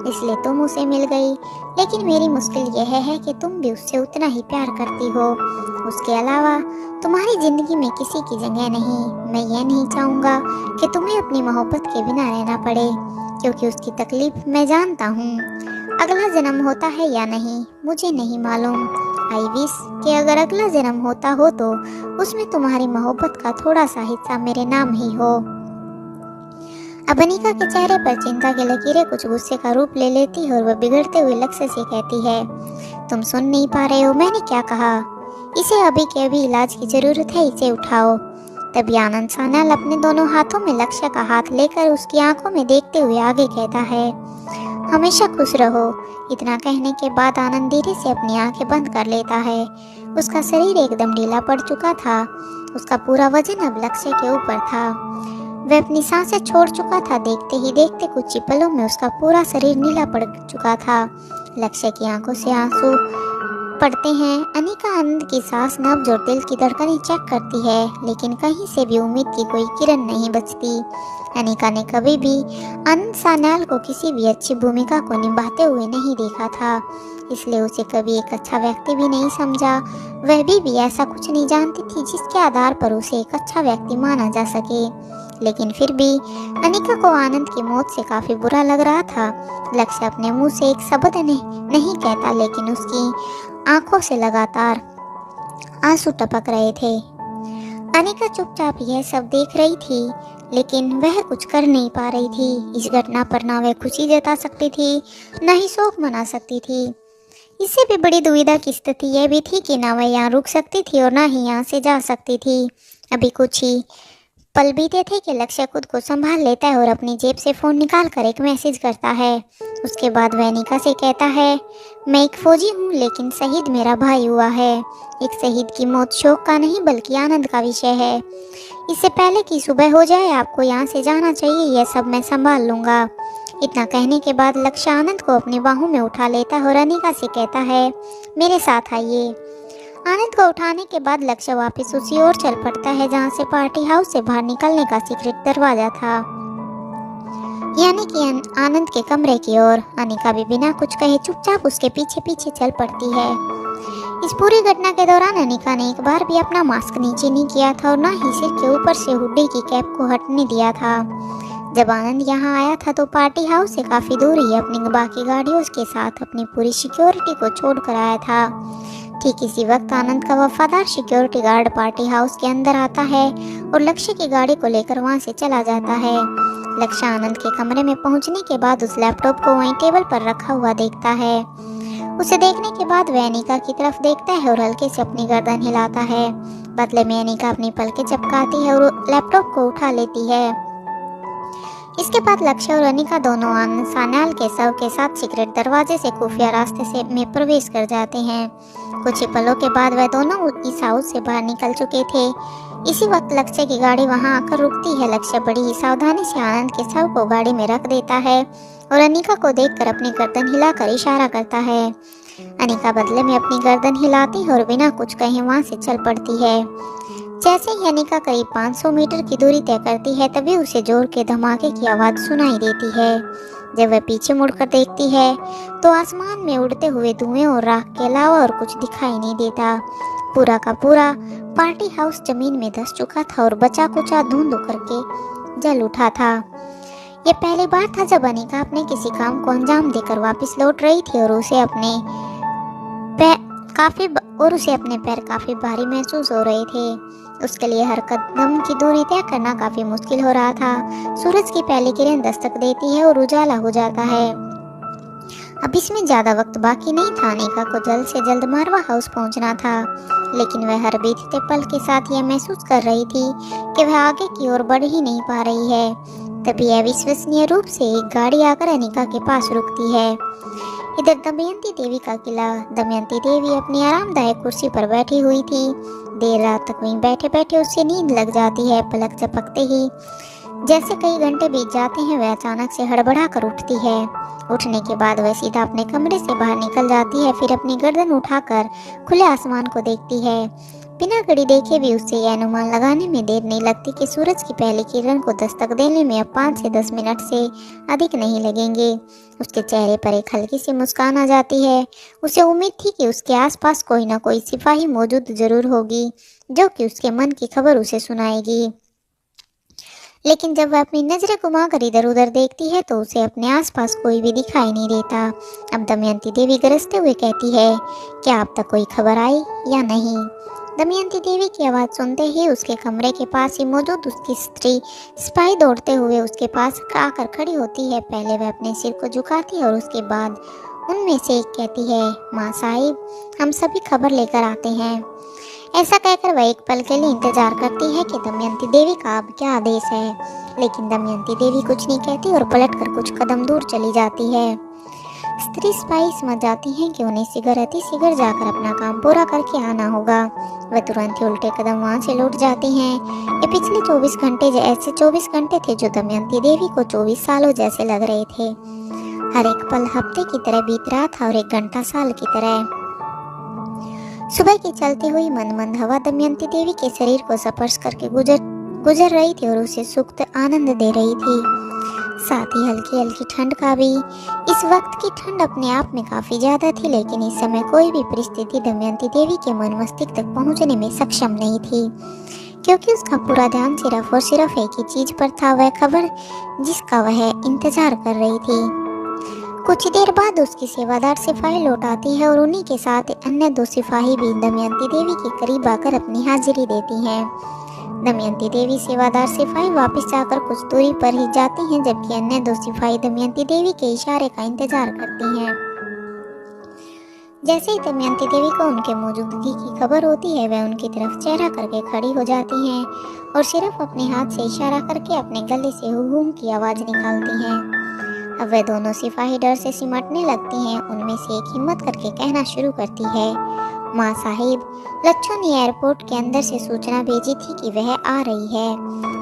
इसलिए तुम उसे मिल गई। लेकिन मेरी मुश्किल यह है कि तुम भी उससे उतना ही प्यार करती हो। उसके अलावा तुम्हारी ज़िंदगी में किसी की जगह नहीं। मैं यह नहीं चाहूँगा कि तुम्हें अपनी मोहब्बत के बिना रहना पड़े, क्योंकि उसकी तकलीफ मैं जानता हूँ। अगला जन्म होता है या नहीं मुझे नहीं मालूम। आई विश कि अगर अगला जन्म होता हो तो उसमें तुम्हारी मोहब्बत का थोड़ा सा हिस्सा मेरे नाम ही हो। अब अनिका के चेहरे पर चिंता की लकीरें कुछ गुस्से का रूप ले लेती है और वह बिगड़ते हुए लक्ष्य से कहती है, तुम सुन नहीं पा रहे हो मैंने क्या कहा? इसे अभी के अभी इलाज की जरूरत है, इसे उठाओ। तभी आनंद सान्याल अपने दोनों हाथों में लक्ष्य का हाथ लेकर उसकी आंखों में देखते हुए आगे कहता है, हमेशा खुश रहो। इतना कहने के बाद आनंद धीरे से अपनी आंखें बंद कर लेता है। उसका शरीर एकदम ढीला पड़ चुका था। उसका पूरा वजन अब लक्ष्य के ऊपर था। वह अपनी सांसें छोड़ चुका था। देखते ही देखते कुछ ही पलों में उसका पूरा शरीर नीला पड़ चुका था। लक्ष्य की आंखों से आंसू पड़ते हैं। अनिका आनंद की सांस, नब्ज और दिल की धड़कनें चेक करती है, लेकिन कहीं से भी उम्मीद की कोई किरण नहीं बचती। अनिका ने कभी भी आनंद सान्याल को किसी भी अच्छी भूमिका को निभाते हुए नहीं देखा था, इसलिए उसे कभी एक अच्छा व्यक्ति भी नहीं समझा। वह भी ऐसा कुछ नहीं जानती थी जिसके आधार पर उसे एक अच्छा व्यक्ति माना जा सके। लेकिन फिर भी अनिका को आनंद की मौत से काफी बुरा लग रहा था। लक्ष्य अपने मुंह से एक शब्द नहीं कहता, लेकिन उसकी आंखों से लगातार आंसू टपक रहे थे। अनिका चुपचाप यह सब देख रही थी, लेकिन वह कुछ कर नहीं पा रही थी। इस घटना पर ना वह खुशी जता सकती थी, न ही शोक मना सकती थी। इससे भी बड़ी दुविधा की स्थिति यह भी थी कि ना वह यहाँ रुक सकती थी और ना ही यहाँ से जा सकती थी। अभी कुछ ही पल बीते थे कि लक्ष्य खुद को संभाल लेता है और अपनी जेब से फ़ोन निकाल कर एक मैसेज करता है। उसके बाद वह अनिका से कहता है, मैं एक फौजी हूँ, लेकिन शहीद मेरा भाई हुआ है। एक शहीद की मौत शोक का नहीं बल्कि आनंद का विषय है। इससे पहले कि सुबह हो जाए आपको यहाँ से जाना चाहिए, यह सब मैं संभाल लूँगा। इतना कहने के बाद लक्ष्य आनंद को अपनी बाहों में उठा लेता है और अनिका से कहता है, मेरे साथ आइए। आनंद को उठाने के बाद लक्ष्य वापस उसी ओर चल पड़ता है जहाँ से पार्टी हाउस से बाहर निकलने का सीक्रेट दरवाजा था, यानी कि आनंद के कमरे की ओर। अनिका भी बिना कुछ कहे चुपचाप उसके पीछे पीछे चल पड़ती है। इस पूरी घटना के दौरान अनिका ने एक बार भी अपना मास्क नीचे नहीं किया था और ना ही सिर के ऊपर से हुड्डी की कैप को हटने दिया था। जब आनंद यहाँ आया था तो पार्टी हाउस से काफ़ी दूर ही अपनी बाकी गाड़ियों के साथ अपनी पूरी सिक्योरिटी को छोड़कर आया था। ठीक इसी वक्त आनंद का वफादार सिक्योरिटी गार्ड पार्टी हाउस के अंदर आता है और लक्ष्य की गाड़ी को लेकर वहां से चला जाता है। लक्ष्य आनंद के कमरे में पहुंचने के बाद उस लैपटॉप को वहीं टेबल पर रखा हुआ देखता है। उसे देखने के बाद वह अनिका की तरफ देखता है और हल्के से अपनी गर्दन हिलाता है। बदले में अनिका अपनी पलकें झपकाती है और लैपटॉप को उठा लेती है। इसके बाद लक्ष्य और अनिका दोनों आनंद सान्याल के शव के साथ सीक्रेट दरवाजे से खुफिया रास्ते से में प्रवेश कर जाते हैं। कुछ ही पलों के बाद वह दोनों इस हाउस से बाहर निकल चुके थे। इसी वक्त लक्ष्य की गाड़ी वहां आकर रुकती है। लक्ष्य बड़ी ही सावधानी से आनंद के शव को गाड़ी में रख देता है और अनिका को देखकर अपनी गर्दन हिलाकर इशारा करता है। अनिका बदले में अपनी गर्दन हिलाती है और बिना कुछ कहे वहां से चल पड़ती है। जैसे ही अनिका करीब 500 मीटर की दूरी तय करती है तभी उसे जोर के धमाके की आवाज सुनाई देती है। जब वह पीछे मुड़कर देखती है तो आसमान में उड़ते हुए धुएं और राख के अलावा और कुछ दिखाई नहीं देता। पूरा का पूरा पार्टी हाउस जमीन में धंस चुका था और बचा कुचा धुंध करके जल उठा था। ये पहली बार था जब अनिका अपने किसी काम को अंजाम देकर वापस लौट रही थी और उसे अपने पैर काफी भारी महसूस हो रहे थे। उसके लिए हर कदम की दूरी तय करना काफी मुश्किल हो रहा था। सूरज की पहली किरण दस्तक देती है और उजाला हो जाता है। अब इसमें ज्यादा वक्त बाकी नहीं था। अनिका को जल्द से जल्द मारवा हाउस पहुंचना था, लेकिन वह हर बीतते पल के साथ यह महसूस कर रही थी कि वह आगे की ओर बढ़ ही नहीं पा रही है। तभी अविश्वसनीय रूप से एक गाड़ी आकर अनिका के पास रुकती है। इधर दमयंती देवी का किला। दमयंती देवी अपनी आरामदायक कुर्सी पर बैठी हुई थी। देर रात तक वहीं बैठे बैठे उससे नींद लग जाती है। पलक झपकते ही जैसे कई घंटे बीत जाते हैं वह अचानक से हड़बड़ा कर उठती है। उठने के बाद वह सीधा अपने कमरे से बाहर निकल जाती है। फिर अपनी गर्दन उठाकर खुले आसमान को देखती है। बिना घड़ी देखे भी उससे यह अनुमान लगाने में देर नहीं लगती कि सूरज की पहली किरण को दस्तक देने में अब 5 से 10 मिनट से अधिक नहीं लगेंगे। उसके चेहरे पर एक हल्की सी मुस्कान आ जाती है। उसे उम्मीद थी कि उसके आसपास कोई ना कोई सिपाही मौजूद जरूर होगी जो कि उसके मन की खबर उसे सुनाएगी। लेकिन जब वह अपनी नजरें घुमाकर इधर उधर देखती है तो उसे अपने आसपास कोई भी दिखाई नहीं देता। अब दमयंती देवी गरजते हुए कहती है, क्या अब तक कोई खबर आई या नहीं? दमयंती देवी की आवाज़ सुनते ही उसके कमरे के पास ही मौजूद उसकी स्त्री सिपाही दौड़ते हुए उसके पास आकर खड़ी होती है। पहले वह अपने सिर को झुकाती है और उसके बाद उनमें से एक कहती है, माँ साहिब, हम सभी खबर लेकर आते हैं। ऐसा कहकर वह एक पल के लिए इंतजार करती है कि दमयंती देवी का अब क्या आदेश है, लेकिन दमयंती देवी कुछ नहीं कहती और पलटकर कुछ कदम दूर चली जाती है। स्त्री सिपाही समझ जाती हैं कि उन्हें शीघ्र जाकर अपना काम पूरा करके आना होगा। वह तुरंत ही उल्टे कदम वहां से लौट जाती हैं। ये पिछले 24 घंटे ऐसे 24 घंटे थे जो दमयंती देवी को 24 सालों जैसे लग रहे थे। हर एक पल हफ्ते की तरह बीत रहा था और एक घंटा साल की तरह। सुबह की चलती हुई मंद हवा दमयंती देवी के शरीर को स्पर्श करके गुजर रही थी और उसे सुख आनंद दे रही थी। साथ ही हल्की हल्की ठंड का भी। इस वक्त की ठंड अपने आप में काफी ज्यादा थी, लेकिन इस समय कोई भी परिस्थिति दमयंती देवी के मन मस्तिष्क तक पहुंचने में सक्षम नहीं थी, क्योंकि उसका पूरा ध्यान सिर्फ और सिर्फ एक ही चीज पर था, वह खबर जिसका वह इंतजार कर रही थी। कुछ देर बाद उसकी सेवादार सिपाही लौट आती है और उन्हीं के साथ अन्य 2 सिपाही भी दमयंती देवी के करीब आकर अपनी हाजिरी देती हैं। दमयंती देवी सेवादार सिपाही वापस जाकर कुछ दूरी पर ही जाती हैं, जबकि अन्य 2 सिपाही दमयंती देवी के इशारे का इंतजार करती हैं। जैसे ही दमयंती देवी को उनके मौजूदगी की खबर होती है वह उनकी तरफ चेहरा करके खड़ी हो जाती हैं और सिर्फ अपने हाथ से इशारा करके अपने गले से हुम की आवाज निकालती हैं। अब वह दोनों सिपाही डर से सिमटने लगती हैं। उनमें से एक हिम्मत करके कहना शुरू करती है, माँ साहिब, लच्छो ने एयरपोर्ट के अंदर से सूचना भेजी थी कि वह आ रही है,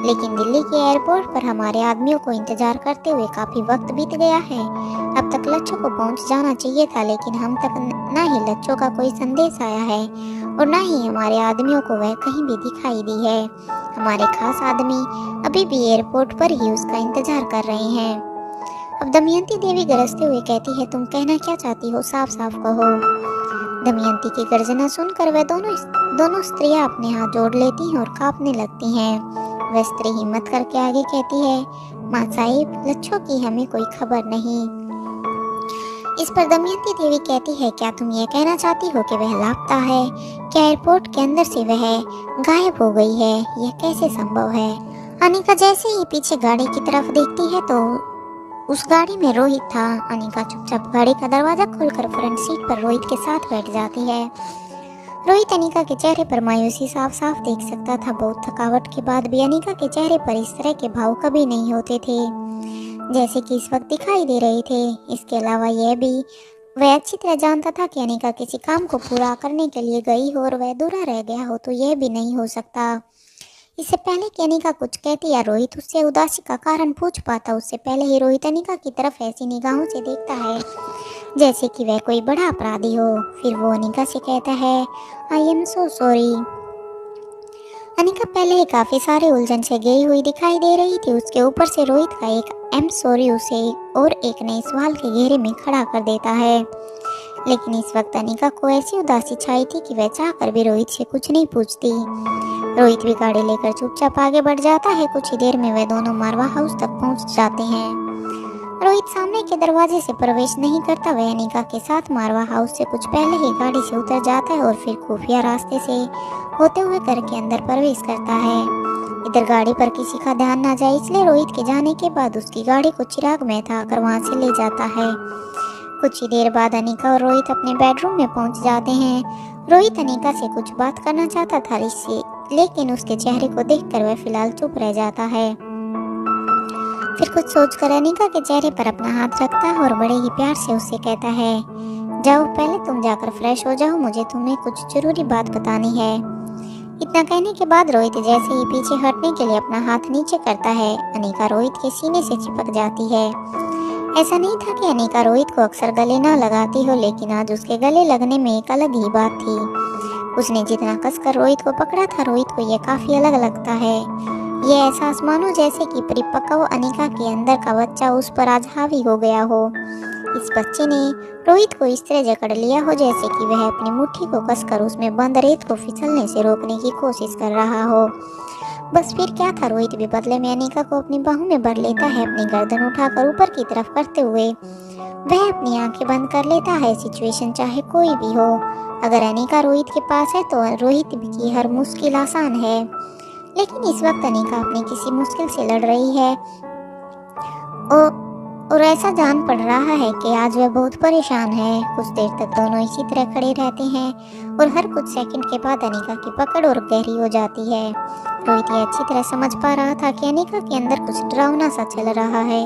लेकिन दिल्ली के एयरपोर्ट पर हमारे आदमियों को इंतजार करते हुए काफी वक्त बीत गया है। अब तक लच्छो को पहुंच जाना चाहिए था, लेकिन हम तक न ही लच्छो का कोई संदेश आया है और न ही हमारे आदमियों को वह कहीं भी दिखाई दी है। हमारे खास आदमी अभी भी एयरपोर्ट पर ही उसका इंतजार कर रहे हैं। अब दमयंती देवी गरजते हुए कहती है, तुम कहना क्या चाहती हो, साफ साफ कहो। दमयंती की गर्जना सुनकर वह दोनों स्त्रियां अपने हाथ जोड़ लेती हैं और कांपने लगती हैं। वह स्त्री हिम्मत करके आगे कहती है, माँ साहिब, लच्छो की हमें कोई खबर नहीं। इस पर दमयंती देवी कहती है, क्या तुम ये कहना चाहती हो कि वह लापता है? क्या एयरपोर्ट के अंदर से वह गायब हो गई है? यह कैसे संभव है? अनिका जैसे ही पीछे गाड़ी की तरफ देखती है तो उस गाड़ी में रोहित था। अनिका चुपचाप गाड़ी का दरवाजा खोलकर फ्रंट सीट पर रोहित के साथ बैठ जाती है। रोहित अनिका के चेहरे पर मायूसी साफ साफ देख सकता था। बहुत थकावट के बाद भी अनिका के चेहरे पर इस तरह के भाव कभी नहीं होते थे जैसे कि इस वक्त दिखाई दे रहे थे। इसके अलावा यह भी वह अच्छी तरह जानता था कि अनिका किसी काम को पूरा करने के लिए गई हो और वह अधूरा रह गया हो तो यह भी नहीं हो सकता। इससे पहले कि अनिका कुछ कहती या रोहित उससे उदासी का कारण पूछ पाता, उससे पहले ही रोहित अनिका की तरफ ऐसी निगाहों से देखता है जैसे कि वह कोई बड़ा अपराधी हो। फिर वो अनिका से कहता है, आई एम सो सॉरी। अनिका पहले ही काफी सारे उलझन से गई हुई दिखाई दे रही थी, उसके ऊपर से रोहित का एक एम सॉरी उसे और एक नए सवाल के घेरे में खड़ा कर देता है। लेकिन इस वक्त अनिका को ऐसी उदासी छाई थी कि वह चाहकर भी रोहित से कुछ नहीं पूछती। रोहित भी गाड़ी लेकर चुपचाप आगे बढ़ जाता है। कुछ ही देर में वे दोनों मारवा हाउस तक पहुंच जाते हैं। रोहित सामने के दरवाजे से प्रवेश नहीं करता, वह अनिका के साथ मारवा हाउस से कुछ पहले ही गाड़ी से उतर जाता है और फिर खुफिया रास्ते से होते हुए घर के अंदर प्रवेश करता है। इधर गाड़ी पर किसी का ध्यान न जाए, इसलिए रोहित के जाने के बाद उसकी गाड़ी को चिराग मेहता आकर वहां से ले जाता है। कुछ ही देर बाद अनिका और रोहित अपने बेडरूम में पहुंच जाते हैं। रोहित अनिका से कुछ बात करना चाहता था लेकिन उसके चेहरे को देखकर वह फिलहाल चुप रह जाता है। फिर कुछ सोचकर अनिका के चेहरे पर अपना हाथ रखता है और बड़े ही प्यार से उससे कहता है, जाओ पहले तुम जाकर फ्रेश हो जाओ, मुझे तुम्हें कुछ जरूरी बात बतानी है। इतना कहने के बाद रोहित जैसे ही पीछे हटने के लिए अपना हाथ नीचे करता है, अनिका रोहित के सीने से चिपक जाती है। ऐसा नहीं था कि अनिका रोहित को अक्सर गले ना लगाती हो, लेकिन आज उसके गले लगने में एक अलग ही बात थी। उसने जितना कसकर रोहित को पकड़ा था, रोहित को यह काफी अलग लगता है। ये एहसास मानो जैसे कि परिपक्व अनिका के अंदर का बच्चा उस पर आज हावी हो गया हो। इस बच्चे ने रोहित को इस तरह जकड़ लिया हो जैसे कि वह अपनी मुट्ठी को कसकर उसमें बंद रेत को फिसलने से रोकने की कोशिश कर रहा हो। बस फिर क्या था, रोहित भी बदले में अनिका को अपनी बाहों में भर लेता है, अपनी गर्दन उठाकर ऊपर की तरफ करते हुए वह अपनी आंखें बंद कर लेता है। सिचुएशन चाहे कोई भी हो, अगर अनिका रोहित के पास है तो रोहित की हर मुश्किल आसान है। लेकिन इस वक्त अनिका अपनी किसी मुश्किल से लड़ रही है और ऐसा जान पड़ रहा है कि आज वह बहुत परेशान है। कुछ देर तक दोनों इसी तरह खड़े रहते हैं और हर कुछ सेकंड के बाद अनिका की पकड़ और गहरी हो जाती है। रोहित ये अच्छी तरह समझ पा रहा था कि अनिका के अंदर कुछ डरावना सा चल रहा है,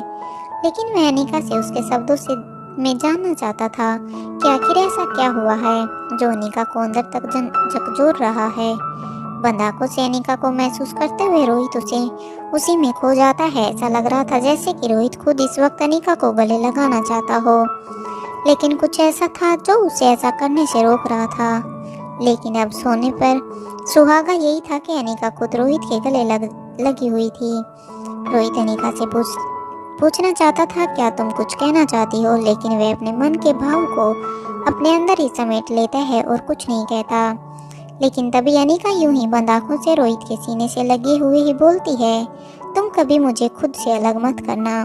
लेकिन वह अनिका से उसके शब्दों से मैं जानना चाहता था कि आखिर ऐसा क्या हुआ है जो अनिका को अंदर तक झकझोर रहा है। बंद आंखों से अनिका को महसूस करते हुए रोहित उसी में खो जाता है। ऐसा लग रहा था जैसे कि रोहित खुद इस वक्त अनिका को गले लगाना चाहता हो, लेकिन कुछ ऐसा था जो उसे ऐसा करने से रोक रहा था। लेकिन अब सोने पर सुहागा यही था कि अनिका खुद रोहित के गले लगी हुई थी। रोहित अनिका से पूछना चाहता था, क्या तुम कुछ कहना चाहती हो, लेकिन वह अपने मन के भाव को अपने अंदर ही समेट लेता है और कुछ नहीं कहता। लेकिन तभी अनिका यूं ही बंद आंखों से रोहित के सीने से लगे हुए ही बोलती है, तुम कभी मुझे खुद से अलग मत करना।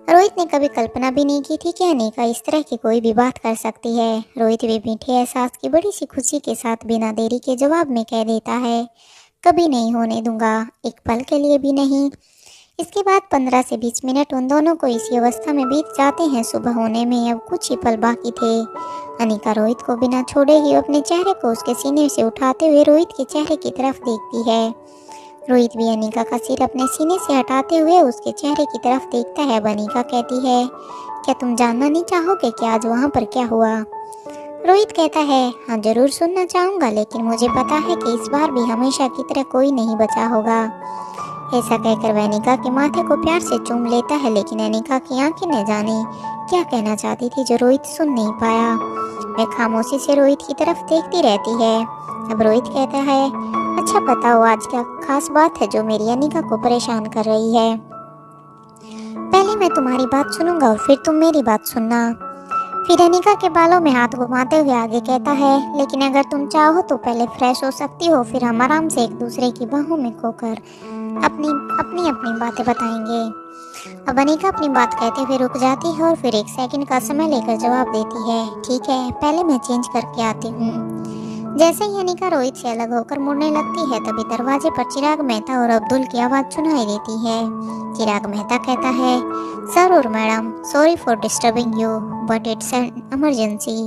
रोहित ने कभी कल्पना भी नहीं की थी कि अनिका इस तरह की कोई भी बात कर सकती है। रोहित भी मीठे एहसास की बड़ी सी खुशी के साथ बिना देरी के जवाब में कह देता है, कभी नहीं होने दूंगा, एक पल के लिए भी नहीं। इसके बाद 15 से 20 मिनट उन दोनों को इसी अवस्था में बीत जाते हैं। सुबह होने में अब कुछ ही पल बाकी थे। अनिका रोहित को बिना छोड़े ही अपने चेहरे को उसके सीने से उठाते हुए रोहित के चेहरे की तरफ देखती है। रोहित भी अनिका का सिर अपने सीने से हटाते हुए उसके चेहरे की तरफ देखता है। अनिका कहती है, क्या तुम जानना नहीं चाहोगे कि आज वहाँ पर क्या हुआ? रोहित कहता है, हाँ जरूर सुनना चाहूँगा, लेकिन मुझे पता है कि इस बार भी हमेशा की तरह कोई नहीं बचा होगा। ऐसा कहकर वह अनिका के माथे को प्यार से चूम लेता है, लेकिन अनिका की आंखें न जाने क्या कहना चाहती थी जो रोहित सुन नहीं पाया। वह खामोशी से रोहित की तरफ देखती रहती है। अब रोहित कहता है, अच्छा बताओ आज क्या खास बात है जो मेरी अनिका को परेशान कर रही है? पहले मैं तुम्हारी बात सुनूंगा और फिर तुम मेरी बात सुनना। फिर अनिका के बालों में हाथ घुमाते हुए आगे कहता है, लेकिन अगर तुम चाहो तो पहले फ्रेश हो सकती हो, फिर हम आराम से एक दूसरे की बाहों में खोकर अपनी बातें बताएंगे। अब अनिका अपनी बात कहते हुए रुक जाती है और फिर 1 सेकंड का समय लेकर जवाब देती है, ठीक है, पहले मैं चेंज करके आती हूँ। जैसे ही अनिका रोहित से अलग होकर मुड़ने लगती है, तभी दरवाजे पर चिराग मेहता और अब्दुल की आवाज़ सुनाई देती है। चिराग मेहता कहता है, सर और madam, sorry for disturbing you, but it's an emergency.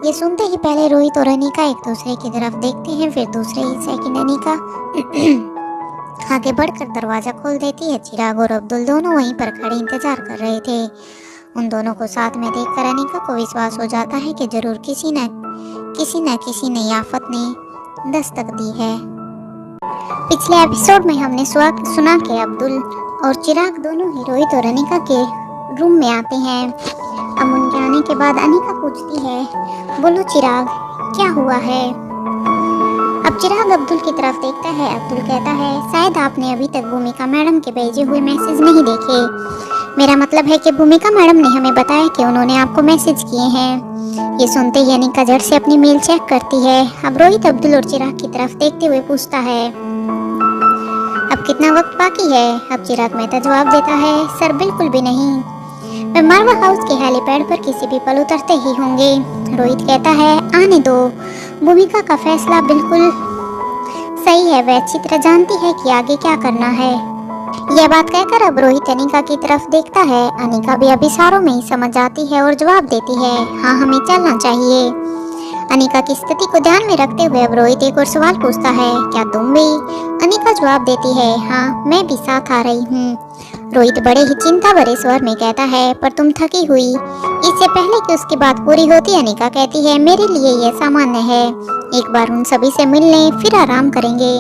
ये सुनते ही पहले रोहित और अनिका एक दूसरे की तरफ देखते हैं, फिर दूसरे ही सेकंड अनिका आगे बढ़कर दरवाजा खोल देती है। चिराग और अब्दुल दोनों वहीं पर खड़े इंतजार कर रहे थे। उन दोनों को साथ में देखकर अनिका को विश्वास हो जाता है कि जरूर किसी न किसी नई आफत ने दस्तक दी है। पिछले एपिसोड में हमने सुना कि अब्दुल और चिराग दोनों ही रोहित और अनिका के रूम में आते हैं। अब उनके आने के बाद अनिका पूछती है, बोलो चिराग, क्या हुआ है? अब चिराग अब्दुल की तरफ देखता है। अब्दुल कहता है, शायद आपने अभी तक भूमिका मैडम के भेजे हुए मैसेज नहीं देखे। मेरा मतलब है कि भूमिका मैडम ने हमें बताया कि उन्होंने आपको मैसेज किए हैं। ये सुनते ही अनिका झट से अपनी मेल चेक करती है। अब रोहित अब्दुल और चिराग की तरफ देखते हुए पूछता है, अब कितना वक्त बाकी है? अब चिराग मेहता जवाब देता है, सर बिल्कुल भी नहीं, वे मार्वा हाउस के हेलीपैड पर किसी भी पल उतरते ही होंगे। रोहित कहता है, आने दो, भूमिका का फैसला बिल्कुल सही है, वह अच्छी तरह जानती है कि आगे क्या करना है। यह बात कहकर अब रोहित अनिका की तरफ देखता है। अनिका भी अब इशारों में ही समझ जाती है और जवाब देती है, हाँ हमें चलना चाहिए। अनिका की स्थिति को ध्यान में रखते हुए अब रोहित एक और सवाल पूछता है, क्या तुम भी? अनिका जवाब देती है, हाँ मैं भी साथ आ रही हूँ। रोहित बड़े ही चिंता भरे स्वर में कहता है, पर तुम थकी हुई। इससे पहले कि उसकी बात पूरी होती अनिका कहती है, मेरे लिए यह सामान्य है, एक बार उन सभी से मिल लें फिर आराम करेंगे।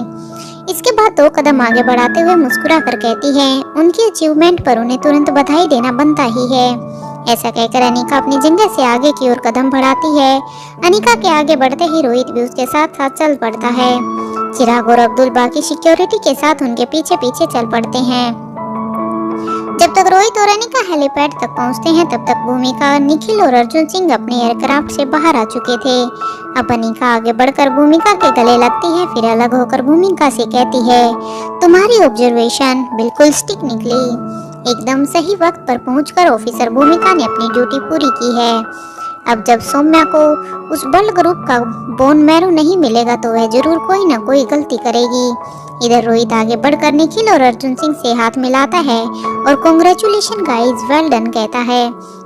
इसके बाद 2 कदम आगे बढ़ाते हुए मुस्कुरा कर कहती है, उनकी अचीवमेंट पर उन्हें तुरंत बधाई देना बनता ही है। ऐसा कहकर अनिका अपनी जगह से आगे की ओर कदम बढ़ाती है। अनिका के आगे बढ़ते ही रोहित भी उसके साथ साथ चल पड़ता है। चिराग और अब्दुल बाकी सिक्योरिटी के साथ उनके पीछे पीछे चल पड़ते हैं। जब तक रोहित और अनिका हेलीपैड तक पहुंचते हैं तब तक भूमिका, निखिल और अर्जुन सिंह अपने एयरक्राफ्ट से बाहर आ चुके थे। अब अनिका आगे बढ़कर भूमिका के गले लगती है, फिर अलग होकर भूमिका से कहती है, तुम्हारी ऑब्जर्वेशन बिल्कुल स्टिक निकली। एकदम सही वक्त पर पहुंचकर ऑफिसर भूमिका ने अपनी ड्यूटी पूरी की है। अब जब सौम्या को उस बल ग्रुप का बोन मैरो नहीं मिलेगा तो वह जरूर कोई ना कोई गलती करेगी। इधर रोहित आगे बढ़कर निखिल और अर्जुन सिंह से हाथ मिलाता है और कांग्रेचुलेशन गाइस, वेल डन कहता है।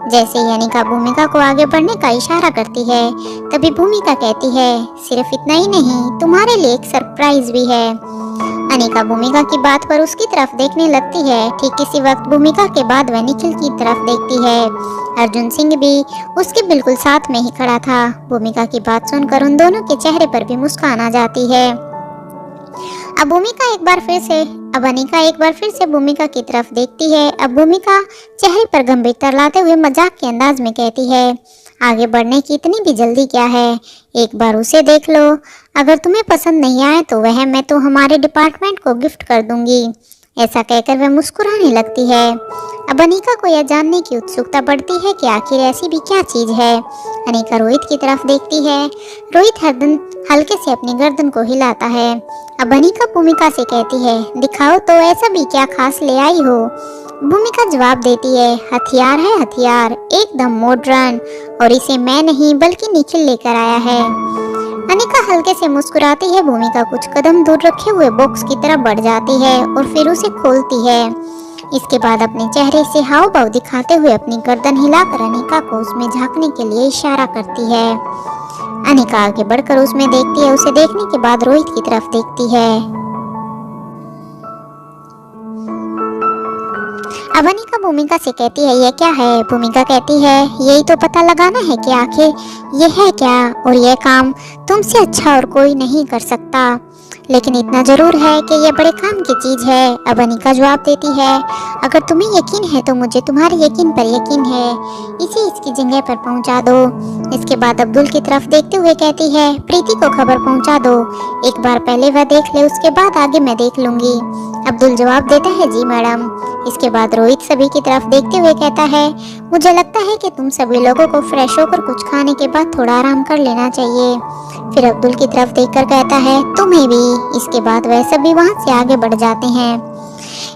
जैसे ही अनिका भूमिका को आगे बढ़ने का इशारा करती है तभी भूमिका कहती है, सिर्फ इतना ही नहीं, तुम्हारे लिए एक सरप्राइज भी है। अनिका भूमिका की बात पर उसकी तरफ देखने लगती है। ठीक इसी वक्त भूमिका के बाद वह निखिल की तरफ देखती है। अर्जुन सिंह भी उसके बिल्कुल साथ में ही खड़ा था। भूमिका की बात सुनकर उन दोनों के चेहरे पर भी मुस्कान आ जाती है। अब अनिका एक बार फिर से भूमिका की तरफ देखती है। अब भूमिका चेहरे पर गंभीरता लाते हुए मजाक के अंदाज में कहती है, आगे बढ़ने की इतनी भी जल्दी क्या है, एक बार उसे देख लो, अगर तुम्हें पसंद नहीं आए तो वह मैं तो हमारे डिपार्टमेंट को गिफ्ट कर दूंगी। ऐसा कहकर वह मुस्कुराने लगती है। अब अनिका को यह जानने की उत्सुकता बढ़ती है कि आखिर ऐसी भी क्या चीज है। अनिका रोहित की तरफ देखती है। रोहित हल्के से अपनी गर्दन को हिलाता है। अब अनिका भूमिका से कहती है, दिखाओ तो ऐसा भी क्या खास ले आई हो। भूमिका जवाब देती है, हथियार है हथियार, एकदम मॉडर्न, और इसे मैं नहीं बल्कि निखिल लेकर आया है। अनिका हल्के से मुस्कुराती है। भूमिका कुछ कदम दूर रखे हुए बॉक्स की तरफ बढ़ जाती है और फिर उसे खोलती है। इसके बाद अपने चेहरे से हाव भाव दिखाते हुए अपनी गर्दन हिलाकर अनिका को उसमें झांकने के लिए इशारा करती है। अनिका आगे बढ़कर उसमें देखती है। उसे देखने के बाद रोहित की तरफ देखती है। अब अनिका भूमिका से कहती है, यह क्या है? भूमिका कहती है, यही तो पता लगाना है कि आखिर ये है क्या, और यह काम तुमसे अच्छा और कोई नहीं कर सकता, लेकिन इतना जरूर है कि यह बड़े काम की चीज है। अब अनिका जवाब देती है, अगर तुम्हें यकीन है तो मुझे तुम्हारे यकीन पर यकीन है, इसे इसकी जगह पर पहुंचा दो। इसके बाद अब्दुल की तरफ देखते हुए कहती है, प्रीति को खबर पहुंचा दो, एक बार पहले वह देख ले, उसके बाद आगे मैं देख लूंगी। अब्दुल जवाब देता है, जी मैडम। इसके बाद रोहित सभी की तरफ देखते हुए कहता है, मुझे लगता है कि तुम सभी लोगों को फ्रेश होकर कुछ खाने के बाद थोड़ा आराम कर लेना चाहिए। फिर अब्दुल की तरफ देखकर कहता है, तुम्हें भी। इसके बाद वह सभी वहां से आगे बढ़ जाते हैं।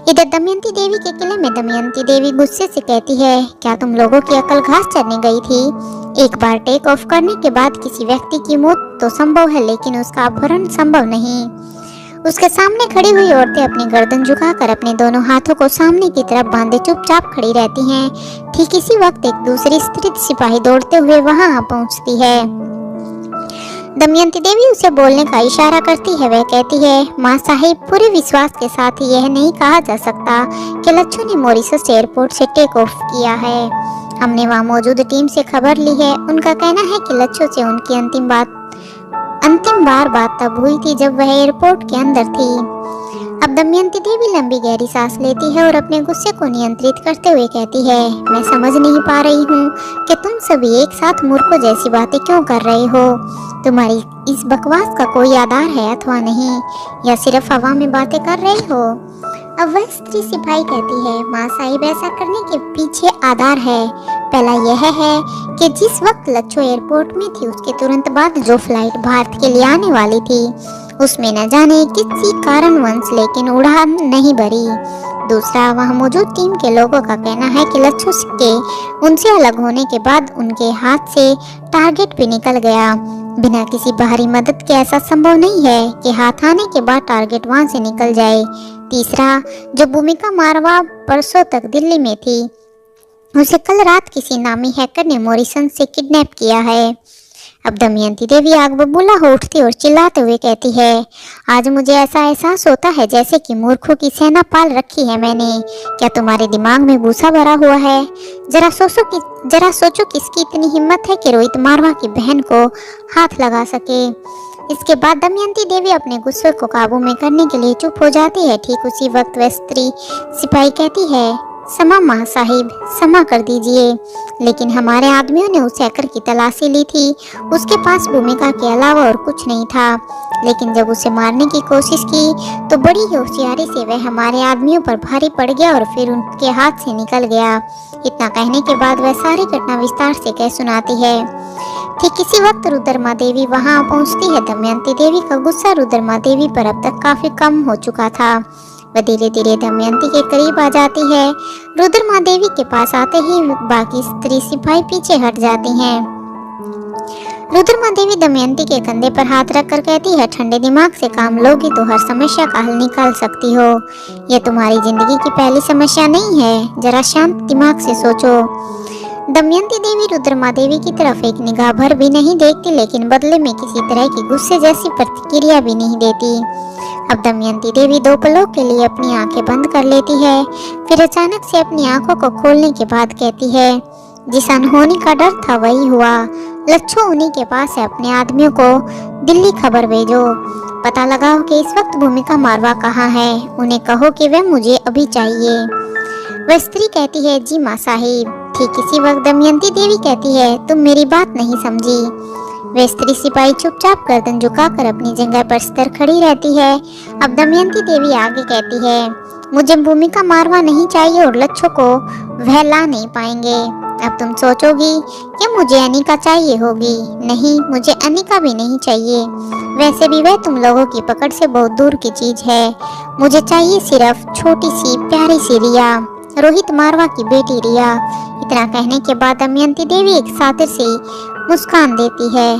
इधर दमयंती देवी के किले में दमयंती देवी गुस्से से कहती है, क्या तुम लोगों की अकल घास चरने गई थी? एक बार टेक ऑफ करने के बाद किसी व्यक्ति की मौत तो संभव है, लेकिन उसका अपहरण संभव नहीं। उसके सामने खड़ी हुई औरतें अपनी गर्दन झुकाकर अपने दोनों हाथों को सामने की तरफ बांधे चुपचाप खड़ी रहती हैं। ठीक इसी वक्त एक दूसरी स्त्री सिपाही दौड़ते हुए वहां आ पहुंचती है। दमयंती देवी उसे बोलने का इशारा करती है। वह कहती है, माँ साहिब, पूरे विश्वास के साथ यह नहीं कहा जा सकता कि लच्छू ने मॉरिशस एयरपोर्ट से टेक ऑफ किया है। हमने वहां मौजूद टीम से खबर ली है। उनका कहना है कि लच्छू से उनकी अंतिम बात अंतिम बार बात तब हुई थी जब वह एयरपोर्ट के अंदर थी। अब दमयंती देवी लंबी गहरी सांस लेती है और अपने गुस्से को नियंत्रित करते हुए कहती है, मैं समझ नहीं पा रही हूँ कि तुम सभी एक साथ मूर्खों जैसी बातें क्यों कर रहे हो। तुम्हारी इस बकवास का कोई आधार है अथवा नहीं, या सिर्फ हवा में बातें कर रहे हो। अब वह स्त्री सिपाही कहती है, माँ साहिब, ऐसा करने के पीछे आधार है। पहला यह है कि जिस वक्त लच्छो एयरपोर्ट में थी उसके तुरंत बाद जो फ्लाइट भारत के लिए आने वाली थी उसमें न जाने किसी कारणवश लेकिन उड़ान नहीं भरी। दूसरा, वहां मौजूद टीम के लोगों का कहना है कि लच्छो के उनसे अलग होने के बाद उनके हाथ से टारगेट भी निकल गया। बिना किसी बाहरी मदद के ऐसा संभव नहीं है कि हाथ आने के बाद टारगेट वहां से निकल जाए। तीसरा, जो भूमिका मारवा परसों तक दिल्ली में थी उसे कल रात किसी नामी हैकर ने मॉरिसन से किडनैप किया है। अब दमयंती देवी आग बबूला हो उठती और चिल्लाते हुए कहती है, आज मुझे ऐसा एहसास होता है जैसे कि मूर्खों की सेना पाल रखी है मैंने। क्या तुम्हारे दिमाग में भूसा भरा हुआ है? जरा सोचो किसकी इतनी हिम्मत है कि रोहित मारवा की बहन को हाथ लगा सके। इसके बाद दमयंती देवी अपने गुस्से को काबू में करने के लिए चुप हो जाती है। ठीक उसी वक्त वह स्त्री सिपाही कहती है, क्षमा माँ साहिब, क्षमा कर दीजिए, लेकिन हमारे आदमियों ने उस हैकर की तलाशी ली थी। उसके पास भूमिका के अलावा और कुछ नहीं था, लेकिन जब उसे मारने की कोशिश की तो बड़ी ही होशियारी से वह हमारे आदमियों पर भारी पड़ गया और फिर उनके हाथ से निकल गया। इतना कहने के बाद वह सारी घटना विस्तार से कह सुनाती है। ठीक इसी वक्त रुद्रमा देवी वहां पहुंचती है। दमयंती देवी का गुस्सा रुद्रमा देवी पर अब तक काफी कम हो चुका था। वह धीरे धीरे दमयंती के करीब आ जाती है। रुद्रमा देवी के पास आते ही बाकी स्त्री सिपाही पीछे हट जाती हैं। रुद्रमा देवी दमयंती के कंधे पर हाथ रखकर कहती है, ठंडे दिमाग से काम लोगी तो हर समस्या का हल निकाल सकती हो। यह तुम्हारी जिंदगी की पहली समस्या नहीं है, जरा शांत दिमाग से सोचो। दमयंती देवी रुद्रमा देवी की तरफ एक निगाह भर भी नहीं देखती, लेकिन बदले में किसी तरह की गुस्से जैसी प्रतिक्रिया भी नहीं देती। अब दमयंती देवी दो पलों के लिए अपनी आंखें बंद कर लेती है, फिर अचानक से अपनी आंखों को खोलने के बाद कहती है, जिस अनहोनी का डर था वही हुआ। लच्छो उन्हीं के पास है, अपने आदमियों को दिल्ली खबर भेजो। पता लगाओ कि इस वक्त भूमिका मारवा कहाँ है। उन्हें कहो कि वे मुझे अभी चाहिए। वह स्त्री कहती है, जी माँ साहिब। ठीक इसी वक्त दमयंती देवी कहती है, तुम मेरी बात नहीं समझी। वह स्त्री सिपाही चुपचाप गर्दन झुकाकर अपनी जगह पर स्थिर खड़ी रहती है। अब दमयंती देवी आगे कहती है, मुझे भूमिका मारवा नहीं चाहिए और लच्छो को वह ला नहीं पाएंगे। अब तुम सोचोगी कि मुझे अनिका चाहिए होगी। नहीं, मुझे अनिका भी नहीं चाहिए। वैसे भी वह तुम लोगों की पकड़ से बहुत दूर की चीज है। मुझे चाहिए सिर्फ छोटी सी प्यारी सी रिया, रोहित मारवा की बेटी रिया। इतना कहने के बाद दमयंती देवी एक सातिर सी मुस्कान देती है।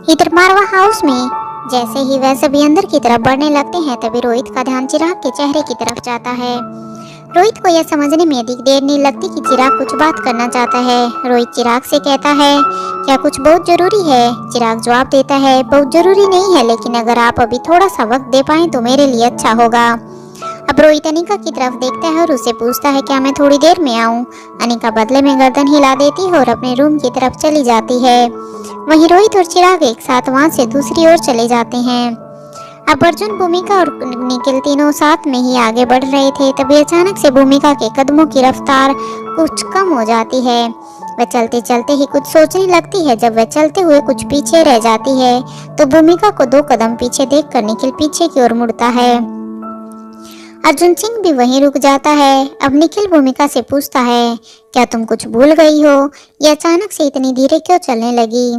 इधर मारवा हाउस में जैसे ही वह सभी अंदर की तरफ बढ़ने लगते हैं तभी रोहित का ध्यान चिराग के चेहरे की तरफ जाता है। रोहित को यह समझने में अधिक देर नहीं लगती कि चिराग कुछ बात करना चाहता है। रोहित चिराग से कहता है, क्या कुछ बहुत जरूरी है? चिराग जवाब देता है, बहुत जरूरी नहीं है, लेकिन अगर आप अभी थोड़ा सा वक्त दे पाएं तो मेरे लिए अच्छा होगा। अब रोहित अनिका की तरफ देखता है और उसे पूछता है, क्या मैं थोड़ी देर में आऊं? अनिका बदले में गर्दन हिला देती है और अपने रूम की तरफ चली जाती है। वहीं रोहित और चिराग एक साथ वहां से दूसरी ओर चले जाते हैं। अब अर्जुन, भूमिका और निखिल तीनों साथ में ही आगे बढ़ रहे थे। तभी अचानक से भूमिका के कदमों की रफ्तार कुछ कम हो जाती है। वह चलते चलते ही कुछ सोचने लगती है। जब वह चलते हुए कुछ पीछे रह जाती है तो भूमिका को 2 कदम पीछे देखकर निखिल पीछे की ओर मुड़ता है। अर्जुन सिंह भी वहीं रुक जाता है। अब निखिल भूमिका से पूछता है, क्या तुम कुछ भूल गई हो? ये अचानक से इतनी धीरे क्यों चलने लगी?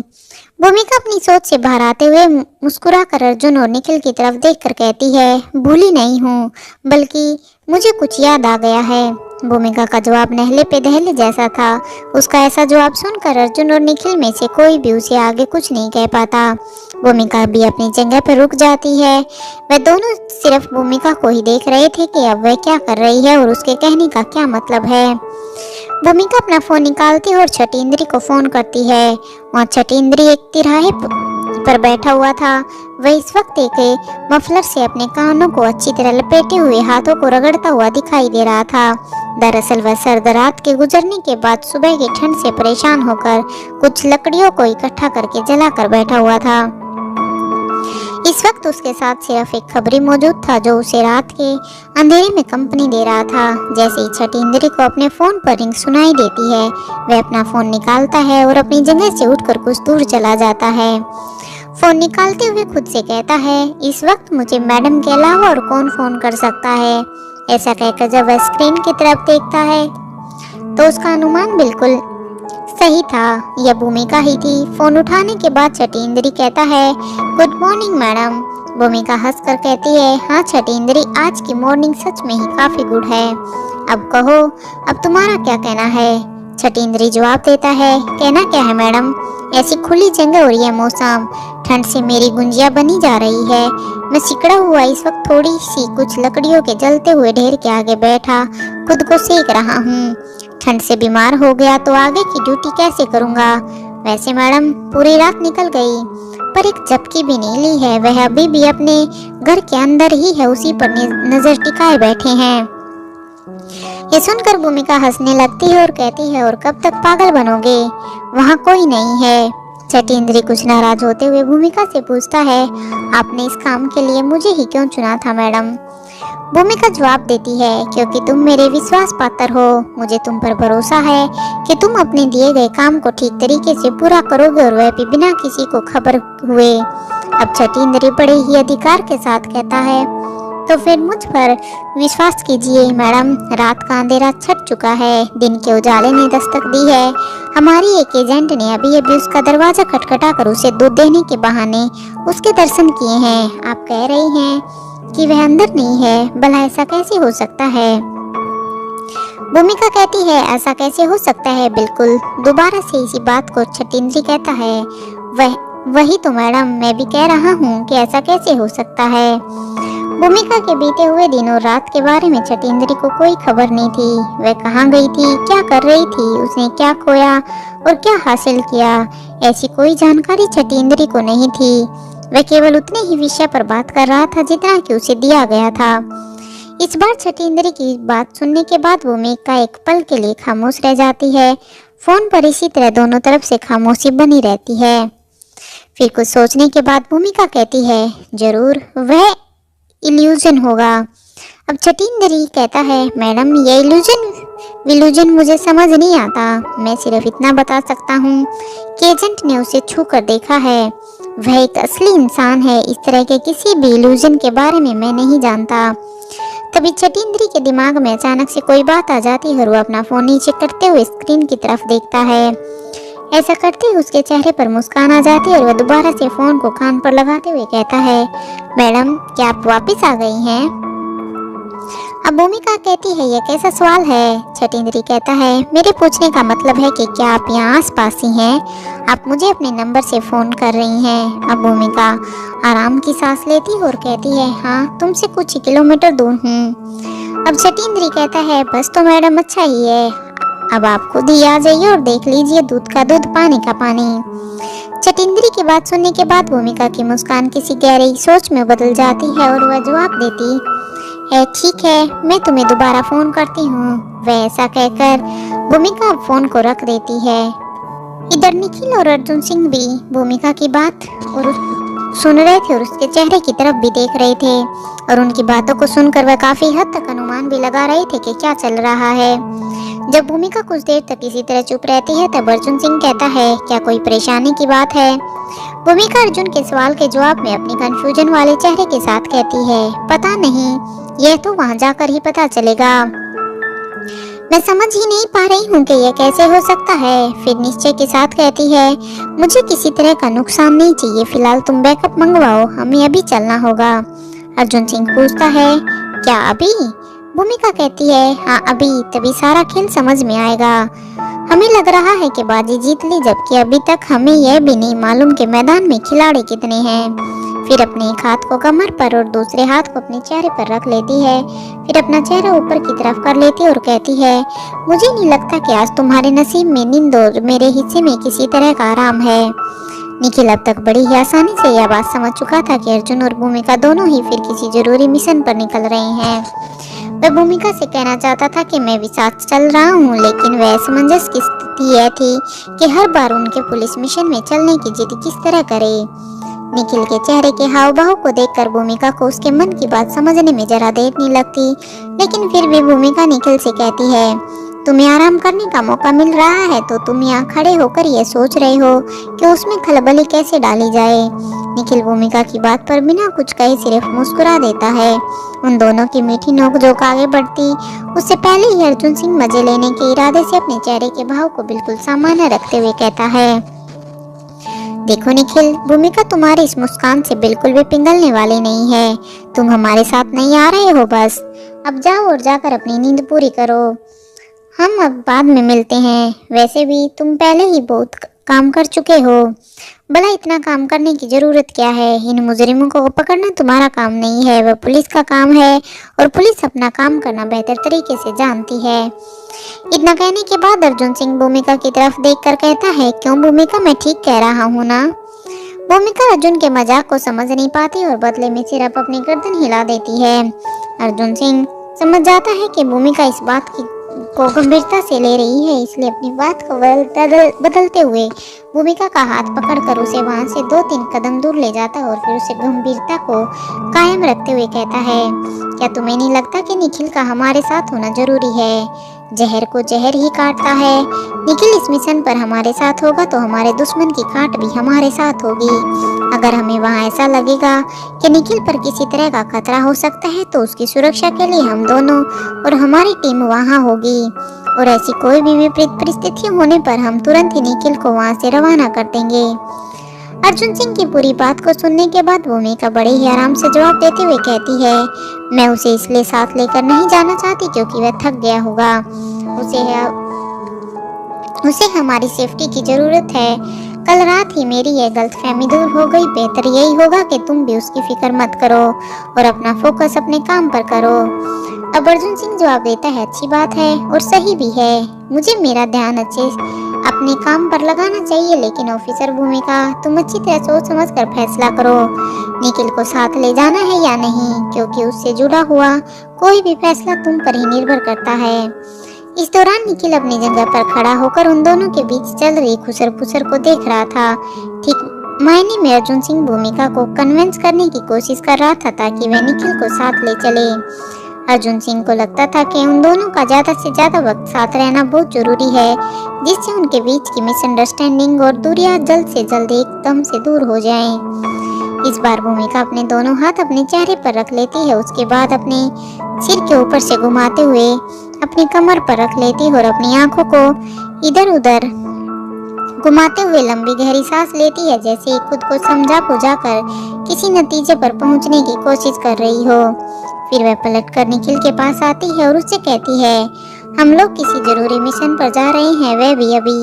भूमिका अपनी सोच से बाहर आते हुए मुस्कुराकर अर्जुन और निखिल की तरफ देखकर कहती है, भूली नहीं हूँ, बल्कि मुझे कुछ याद आ गया है। भूमिका का जवाब नहले पे दहले जैसा था। उसका ऐसा जवाब सुनकर अर्जुन और निखिल में से कोई भी उसे आगे कुछ नहीं कह पाता। भूमिका भी अपनी जगह पर रुक जाती है। वह दोनों सिर्फ भूमिका को ही देख रहे थे कि अब वह क्या कर रही है और उसके कहने का क्या मतलब है। भूमिका अपना फोन निकालती है और छठींद्री को फोन करती है। वहाँ छठींद्री एक तिराहे पर बैठा हुआ था। वह इस वक्त एक मफलर से अपने कानों को अच्छी तरह लपेटे हुए हाथों को रगड़ता हुआ दिखाई दे रहा था। दरअसल वह सर्द रात के गुजरने के बाद सुबह की ठंड से परेशान होकर कुछ लकड़ियों को इकट्ठा करके जलाकर बैठा हुआ था। इस वक्त उसके साथ सिर्फ एक खबरी मौजूद था जो उसे रात के अंधेरे में कंपनी दे रहा था। जैसे ही छठी इंद्री को अपने फोन पर रिंग सुनाई देती है, वह अपना फोन निकालता है और अपनी जगह से उठकर कुछ दूर चला जाता है। फोन निकालते हुए खुद से कहता है, इस वक्त मुझे मैडम के अलावा और कौन फोन कर सकता है। ऐसा कहकर जब वह स्क्रीन की तरफ देखता है तो उसका अनुमान बिल्कुल सही था, यह भूमिका ही थी। फोन उठाने के बाद छठी इंद्री कहता है, गुड मॉर्निंग मैडम। भूमिका हंसकर कहती है, हाँ छठी इंद्री, आज की मॉर्निंग सच में ही काफी गुड है। अब कहो, अब तुम्हारा क्या कहना है। छठी इंद्री जवाब देता है, कहना क्या है मैडम, ऐसी खुली जगह और यह मौसम, ठंड से मेरी गुंजिया बनी जा रही है। मैं सिकड़ा हुआ इस वक्त थोड़ी सी कुछ लकड़ियों के जलते हुए ढेर के आगे बैठा खुद को सेक रहा हूँ। ठंड से बीमार हो गया तो आगे की ड्यूटी कैसे करूँगा। वैसे मैडम पूरी रात निकल गई पर एक झपकी भी नहीं ली है। वह अभी भी अपने घर के अंदर ही है, उसी पर नजर टिकाए बैठे हैं। ये सुनकर भूमिका हंसने लगती है और कहती है, और कब तक पागल बनोगे, वहाँ कोई नहीं है। छठी इंद्री कुछ नाराज होते हुए भूमिका से पूछता है, आपने इस काम के लिए मुझे ही क्यों चुना था मैडम। भूमिका जवाब देती है, क्योंकि तुम मेरे विश्वास पात्र हो। मुझे तुम पर भरोसा है कि तुम अपने दिए गए काम को ठीक तरीके से पूरा करोगे और वह भी बिना किसी को खबर हुए। अब छठी इंद्री बड़े ही अधिकार के साथ कहता है, तो फिर मुझ पर विश्वास कीजिए मैडम। रात का अंधेरा छट चुका है, दिन के उजाले ने दस्तक दी है। हमारी एक एजेंट ने अभी अभी उसका दरवाजा खटखटा कर उसे दूध देने के बहाने उसके दर्शन किए हैं। आप कह रही हैं कि वह अंदर नहीं है, भला ऐसा कैसे हो सकता है। भूमिका कहती है, ऐसा कैसे हो सकता है, बिल्कुल। दोबारा से इसी बात को छठी इंद्री कहता है, वही तो मैडम मैं भी कह रहा हूँ कि ऐसा कैसे हो सकता है। भूमिका के बीते हुए दिन और रात के बारे में छठी इंद्री को कोई खबर नहीं थी। वह कहाँ गई थी, क्या कर रही थी, उसने क्या खोया और क्या हासिल किया, ऐसी कोई जानकारी छठी इंद्री को नहीं थी। वह केवल उतने ही विषय पर बात कर रहा था जितना कि उसे दिया गया था। इस बार छठी इंद्री की बात सुनने के बाद भूमिका एक पल के लिए खामोश रह जाती है। फोन पर इसी तरह दोनों तरफ से खामोशी बनी रहती है। फिर कुछ सोचने के बाद भूमिका कहती है, जरूर वह इल्यूजन होगा। अब छठी इंद्री कहता है, मैडम ये इल्यूजन मुझे समझ नहीं आता। मैं सिर्फ इतना बता सकता हूँ कि एजेंट ने उसे छू कर देखा है। वह एक असली इंसान है। इस तरह के किसी भी इल्यूजन के बारे में मैं नहीं जानता। तभी छठी इंद्री के दिमाग में अचानक से कोई बात आ जाती है और वह अपना फोन नीचे करते हुए स्क्रीन की तरफ देखता है। ऐसा करते ही उसके चेहरे पर मुस्कान आ जाती है और वह दोबारा से फोन को कान पर लगाते हुए कहता है, मैडम क्या आप वापस आ गई हैं। अब भूमिका कहती है, यह कैसा सवाल है। छठी इंद्री कहता है, मेरे पूछने का मतलब है कि क्या आप यहाँ आस पास ही हैं, आप मुझे अपने नंबर से फोन कर रही हैं। अब भूमिका आराम की सांस लेती है और कहती है, हाँ तुमसे कुछ ही किलोमीटर दूर हूँ। अब छठी इंद्री कहता है, बस तो मैडम अच्छा ही है, अब आप खुद ही आ जाइए और देख लीजिए, दूध का दूध पानी का पानी। छठी इंद्री की बात सुनने के बाद भूमिका की मुस्कान किसी गहरी सोच में बदल जाती है और वह जवाब देती है, ठीक है मैं तुम्हें दोबारा फोन करती हूँ। वह ऐसा कहकर भूमिका फोन को रख देती है। इधर निखिल और अर्जुन सिंह भी भूमिका की बात और सुन रहे थे और उसके चेहरे की तरफ भी देख रहे थे और उनकी बातों को सुनकर वह काफी हद तक अनुमान भी लगा रहे थे कि क्या चल रहा है। जब भूमिका कुछ देर तक इसी तरह चुप रहती है तब अर्जुन सिंह कहता है, क्या कोई परेशानी की बात है। भूमिका अर्जुन के सवाल के जवाब में अपनी कंफ्यूजन वाले चेहरे के साथ कहती है, पता नहीं, यह तो वहां जाकर ही पता चलेगा। मैं समझ ही नहीं पा रही हूँ कि यह कैसे हो सकता है। फिर निश्चय के साथ कहती है, मुझे किसी तरह का नुकसान नहीं चाहिए, फिलहाल तुम बैकअप मंगवाओ, हमें अभी चलना होगा। अर्जुन सिंह पूछता है, क्या अभी। भूमिका कहती है, हाँ अभी, तभी सारा खेल समझ में आएगा। हमें लग रहा है कि बाजी जीत ली, जबकि अभी तक हमें यह भी नहीं मालूम कि मैदान में खिलाड़ी कितने हैं। फिर अपने एक हाथ को कमर पर और दूसरे हाथ को अपने चेहरे पर रख लेती है। फिर अपना चेहरा ऊपर की तरफ कर लेती है और कहती है, मुझे नहीं लगता कि आज तुम्हारे नसीब में नींद और मेरे हिस्से में किसी तरह का आराम है। निखिल अब तक बड़ी ही आसानी से यह बात समझ चुका था कि अर्जुन और भूमिका दोनों ही फिर किसी जरूरी मिशन पर निकल रहे हैं। वह भूमिका से कहना चाहता था कि मैं भी साथ चल रहा हूँ, लेकिन वह असमंजस की स्थिति यह थी कि हर बार उनके पुलिस मिशन में चलने की जिद किस तरह करे। निखिल के चेहरे के हाव भाव को देखकर भूमिका को उसके मन की बात समझने में जरा देर नहीं लगती, लेकिन फिर भी भूमिका निखिल से कहती है, तुम्हें आराम करने का मौका मिल रहा है तो तुम यहाँ खड़े होकर ये सोच रहे हो कि उसमें खलबली कैसे डाली जाए। निखिल भूमिका की बात पर बिना कुछ कहे सिर्फ मुस्कुरा देता है। उन दोनों की मीठी नोकझोंक आगे बढ़ती उससे पहले ही अर्जुन सिंह मजे लेने के इरादे से अपने चेहरे के भाव को बिल्कुल सामान्य रखते हुए कहता है, देखो निखिल, भूमिका तुम्हारी इस मुस्कान से बिल्कुल भी पिघलने वाली नहीं है। तुम हमारे साथ नहीं आ रहे हो, बस अब जाओ और जाकर अपनी नींद पूरी करो। हम अब बाद में मिलते हैं। वैसे भी तुम पहले ही बहुत काम कर चुके हो, भला इतना काम करने की जरूरत क्या है। इन मुजरिमों को पकड़ना तुम्हारा काम नहीं है, वह पुलिस का काम है और पुलिस अपना काम करना बेहतर तरीके से जानती है। इतना कहने के बाद अर्जुन सिंह भूमिका की तरफ देखकर कहता है, क्यों भूमिका, मैं ठीक कह रहा हूँ ना। भूमिका अर्जुन के मजाक को समझ नहीं पाती और बदले में सिर्फ अपनी गर्दन हिला देती है। अर्जुन सिंह समझ जाता है कि भूमिका इस बात को गंभीरता से ले रही है, इसलिए अपनी बात को बदलते हुए भूमिका का हाथ पकड़कर उसे वहां से 2-3 कदम दूर ले जाता है और फिर उसे गंभीरता को कायम रखते हुए कहता है, क्या तुम्हें नहीं लगता कि निखिल का हमारे साथ होना जरूरी है। जहर को जहर ही काटता है। निखिल इस मिशन पर हमारे साथ होगा तो हमारे दुश्मन की काट भी हमारे साथ होगी। अगर हमें वहाँ ऐसा लगेगा कि निखिल पर किसी तरह का खतरा हो सकता है तो उसकी सुरक्षा के लिए हम दोनों और हमारी टीम वहाँ होगी और ऐसी कोई भी विपरीत परिस्थिति होने पर हम तुरंत ही निखिल को वहाँ से रवाना कर देंगे। अर्जुन सिंह की पूरी बात को सुनने के बाद भूमिका बड़े ही आराम से जवाब देते हुए कहती है, मैं उसे इसलिए साथ लेकर नहीं जाना चाहती क्योंकि वह थक गया होगा। उसे हमारी सेफ्टी की जरूरत है। कल रात ही मेरी यह गलतफहमी दूर हो गई। बेहतर यही होगा कि तुम भी उसकी फिक्र मत करो और अपना फोकस अपने काम पर करो। अब अर्जुन सिंह जवाब देता है, अच्छी बात है और सही भी है। मुझे मेरा ध्यान अपने काम पर लगाना चाहिए, लेकिन ऑफिसर भूमिका, तुम अच्छी तरह सोच समझ कर फैसला करो। निखिल को साथ ले जाना है या नहीं, क्योंकि उससे जुड़ा हुआ कोई भी फैसला तुम पर ही निर्भर करता है। इस दौरान निखिल अपनी जगह पर खड़ा होकर उन दोनों के बीच चल रही खुसर फुसर को देख रहा था। ठीक मायने में अर्जुन सिंह भूमिका को कन्विंस करने की कोशिश कर रहा था ताकि वह निखिल को साथ ले चले। अर्जुन सिंह को लगता था कि उन दोनों का ज्यादा से ज्यादा वक्त साथ रहना बहुत जरूरी है, जिससे उनके बीच की मिसअंडरस्टैंडिंग और दूरियां जल्द से जल्द एकदम से दूर हो जाएं। इस बार भूमिका अपने दोनों हाथ अपने चेहरे पर रख लेती है, उसके बाद अपने सिर के ऊपर से घुमाते हुए अपनी कमर पर रख लेती है और अपनी आंखों को इधर उधर घुमाते हुए लंबी गहरी सांस लेती है, जैसे खुद को समझा बुझा कर किसी नतीजे पर पहुंचने की कोशिश कर रही हो। फिर वह पलटकर निखिल के पास आती है और उससे कहती है, हम लोग किसी जरूरी मिशन पर जा रहे हैं, वह भी अभी।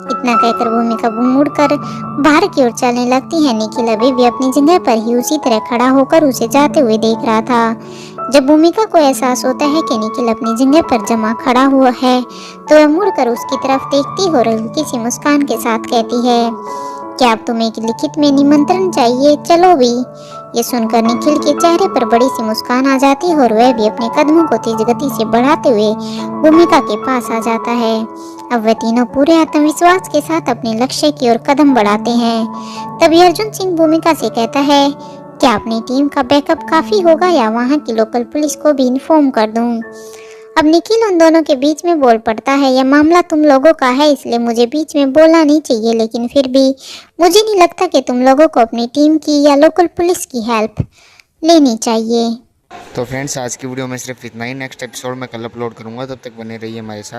इतना कहकर भूमिका मुड़कर बाहर की ओर चलने लगती है। निखिल अभी भी अपनी जगह पर ही उसी तरह खड़ा होकर उसे जाते हुए देख रहा था। जब भूमिका को एहसास होता है कि निखिल अपनी जगह पर जमा खड़ा हुआ है तो वह मुड़कर उसकी तरफ देखती और हल्की सी मुस्कान के साथ कहती है, क्या अब तुम्हें एक लिखित में निमंत्रण चाहिए, चलो भी। ये सुनकर निखिल के चेहरे पर बड़ी सी मुस्कान आ जाती है और वह भी अपने कदमों को तेज गति से बढ़ाते हुए भूमिका के पास आ जाता है। अब वह तीनों पूरे आत्मविश्वास के साथ अपने लक्ष्य की ओर कदम बढ़ाते हैं। तभी अर्जुन सिंह भूमिका से कहता है, क्या अपनी टीम का बैकअप काफी होगा या वहाँ की लोकल पुलिस को भी इन्फॉर्म कर दूं? अब निखिल उन दोनों के बीच में बोल पड़ता है, यह मामला तुम लोगों का है इसलिए मुझे बीच में बोलना नहीं चाहिए, लेकिन फिर भी मुझे नहीं लगता कि तुम लोगों को अपनी टीम की या लोकल पुलिस की हेल्प लेनी चाहिए। तो फ्रेंड्स, आज की वीडियो में सिर्फ इतना ही। नेक्स्ट एपिसोड में कल अपलोड करूँगा, तब तक बने रहिए हमारे साथ।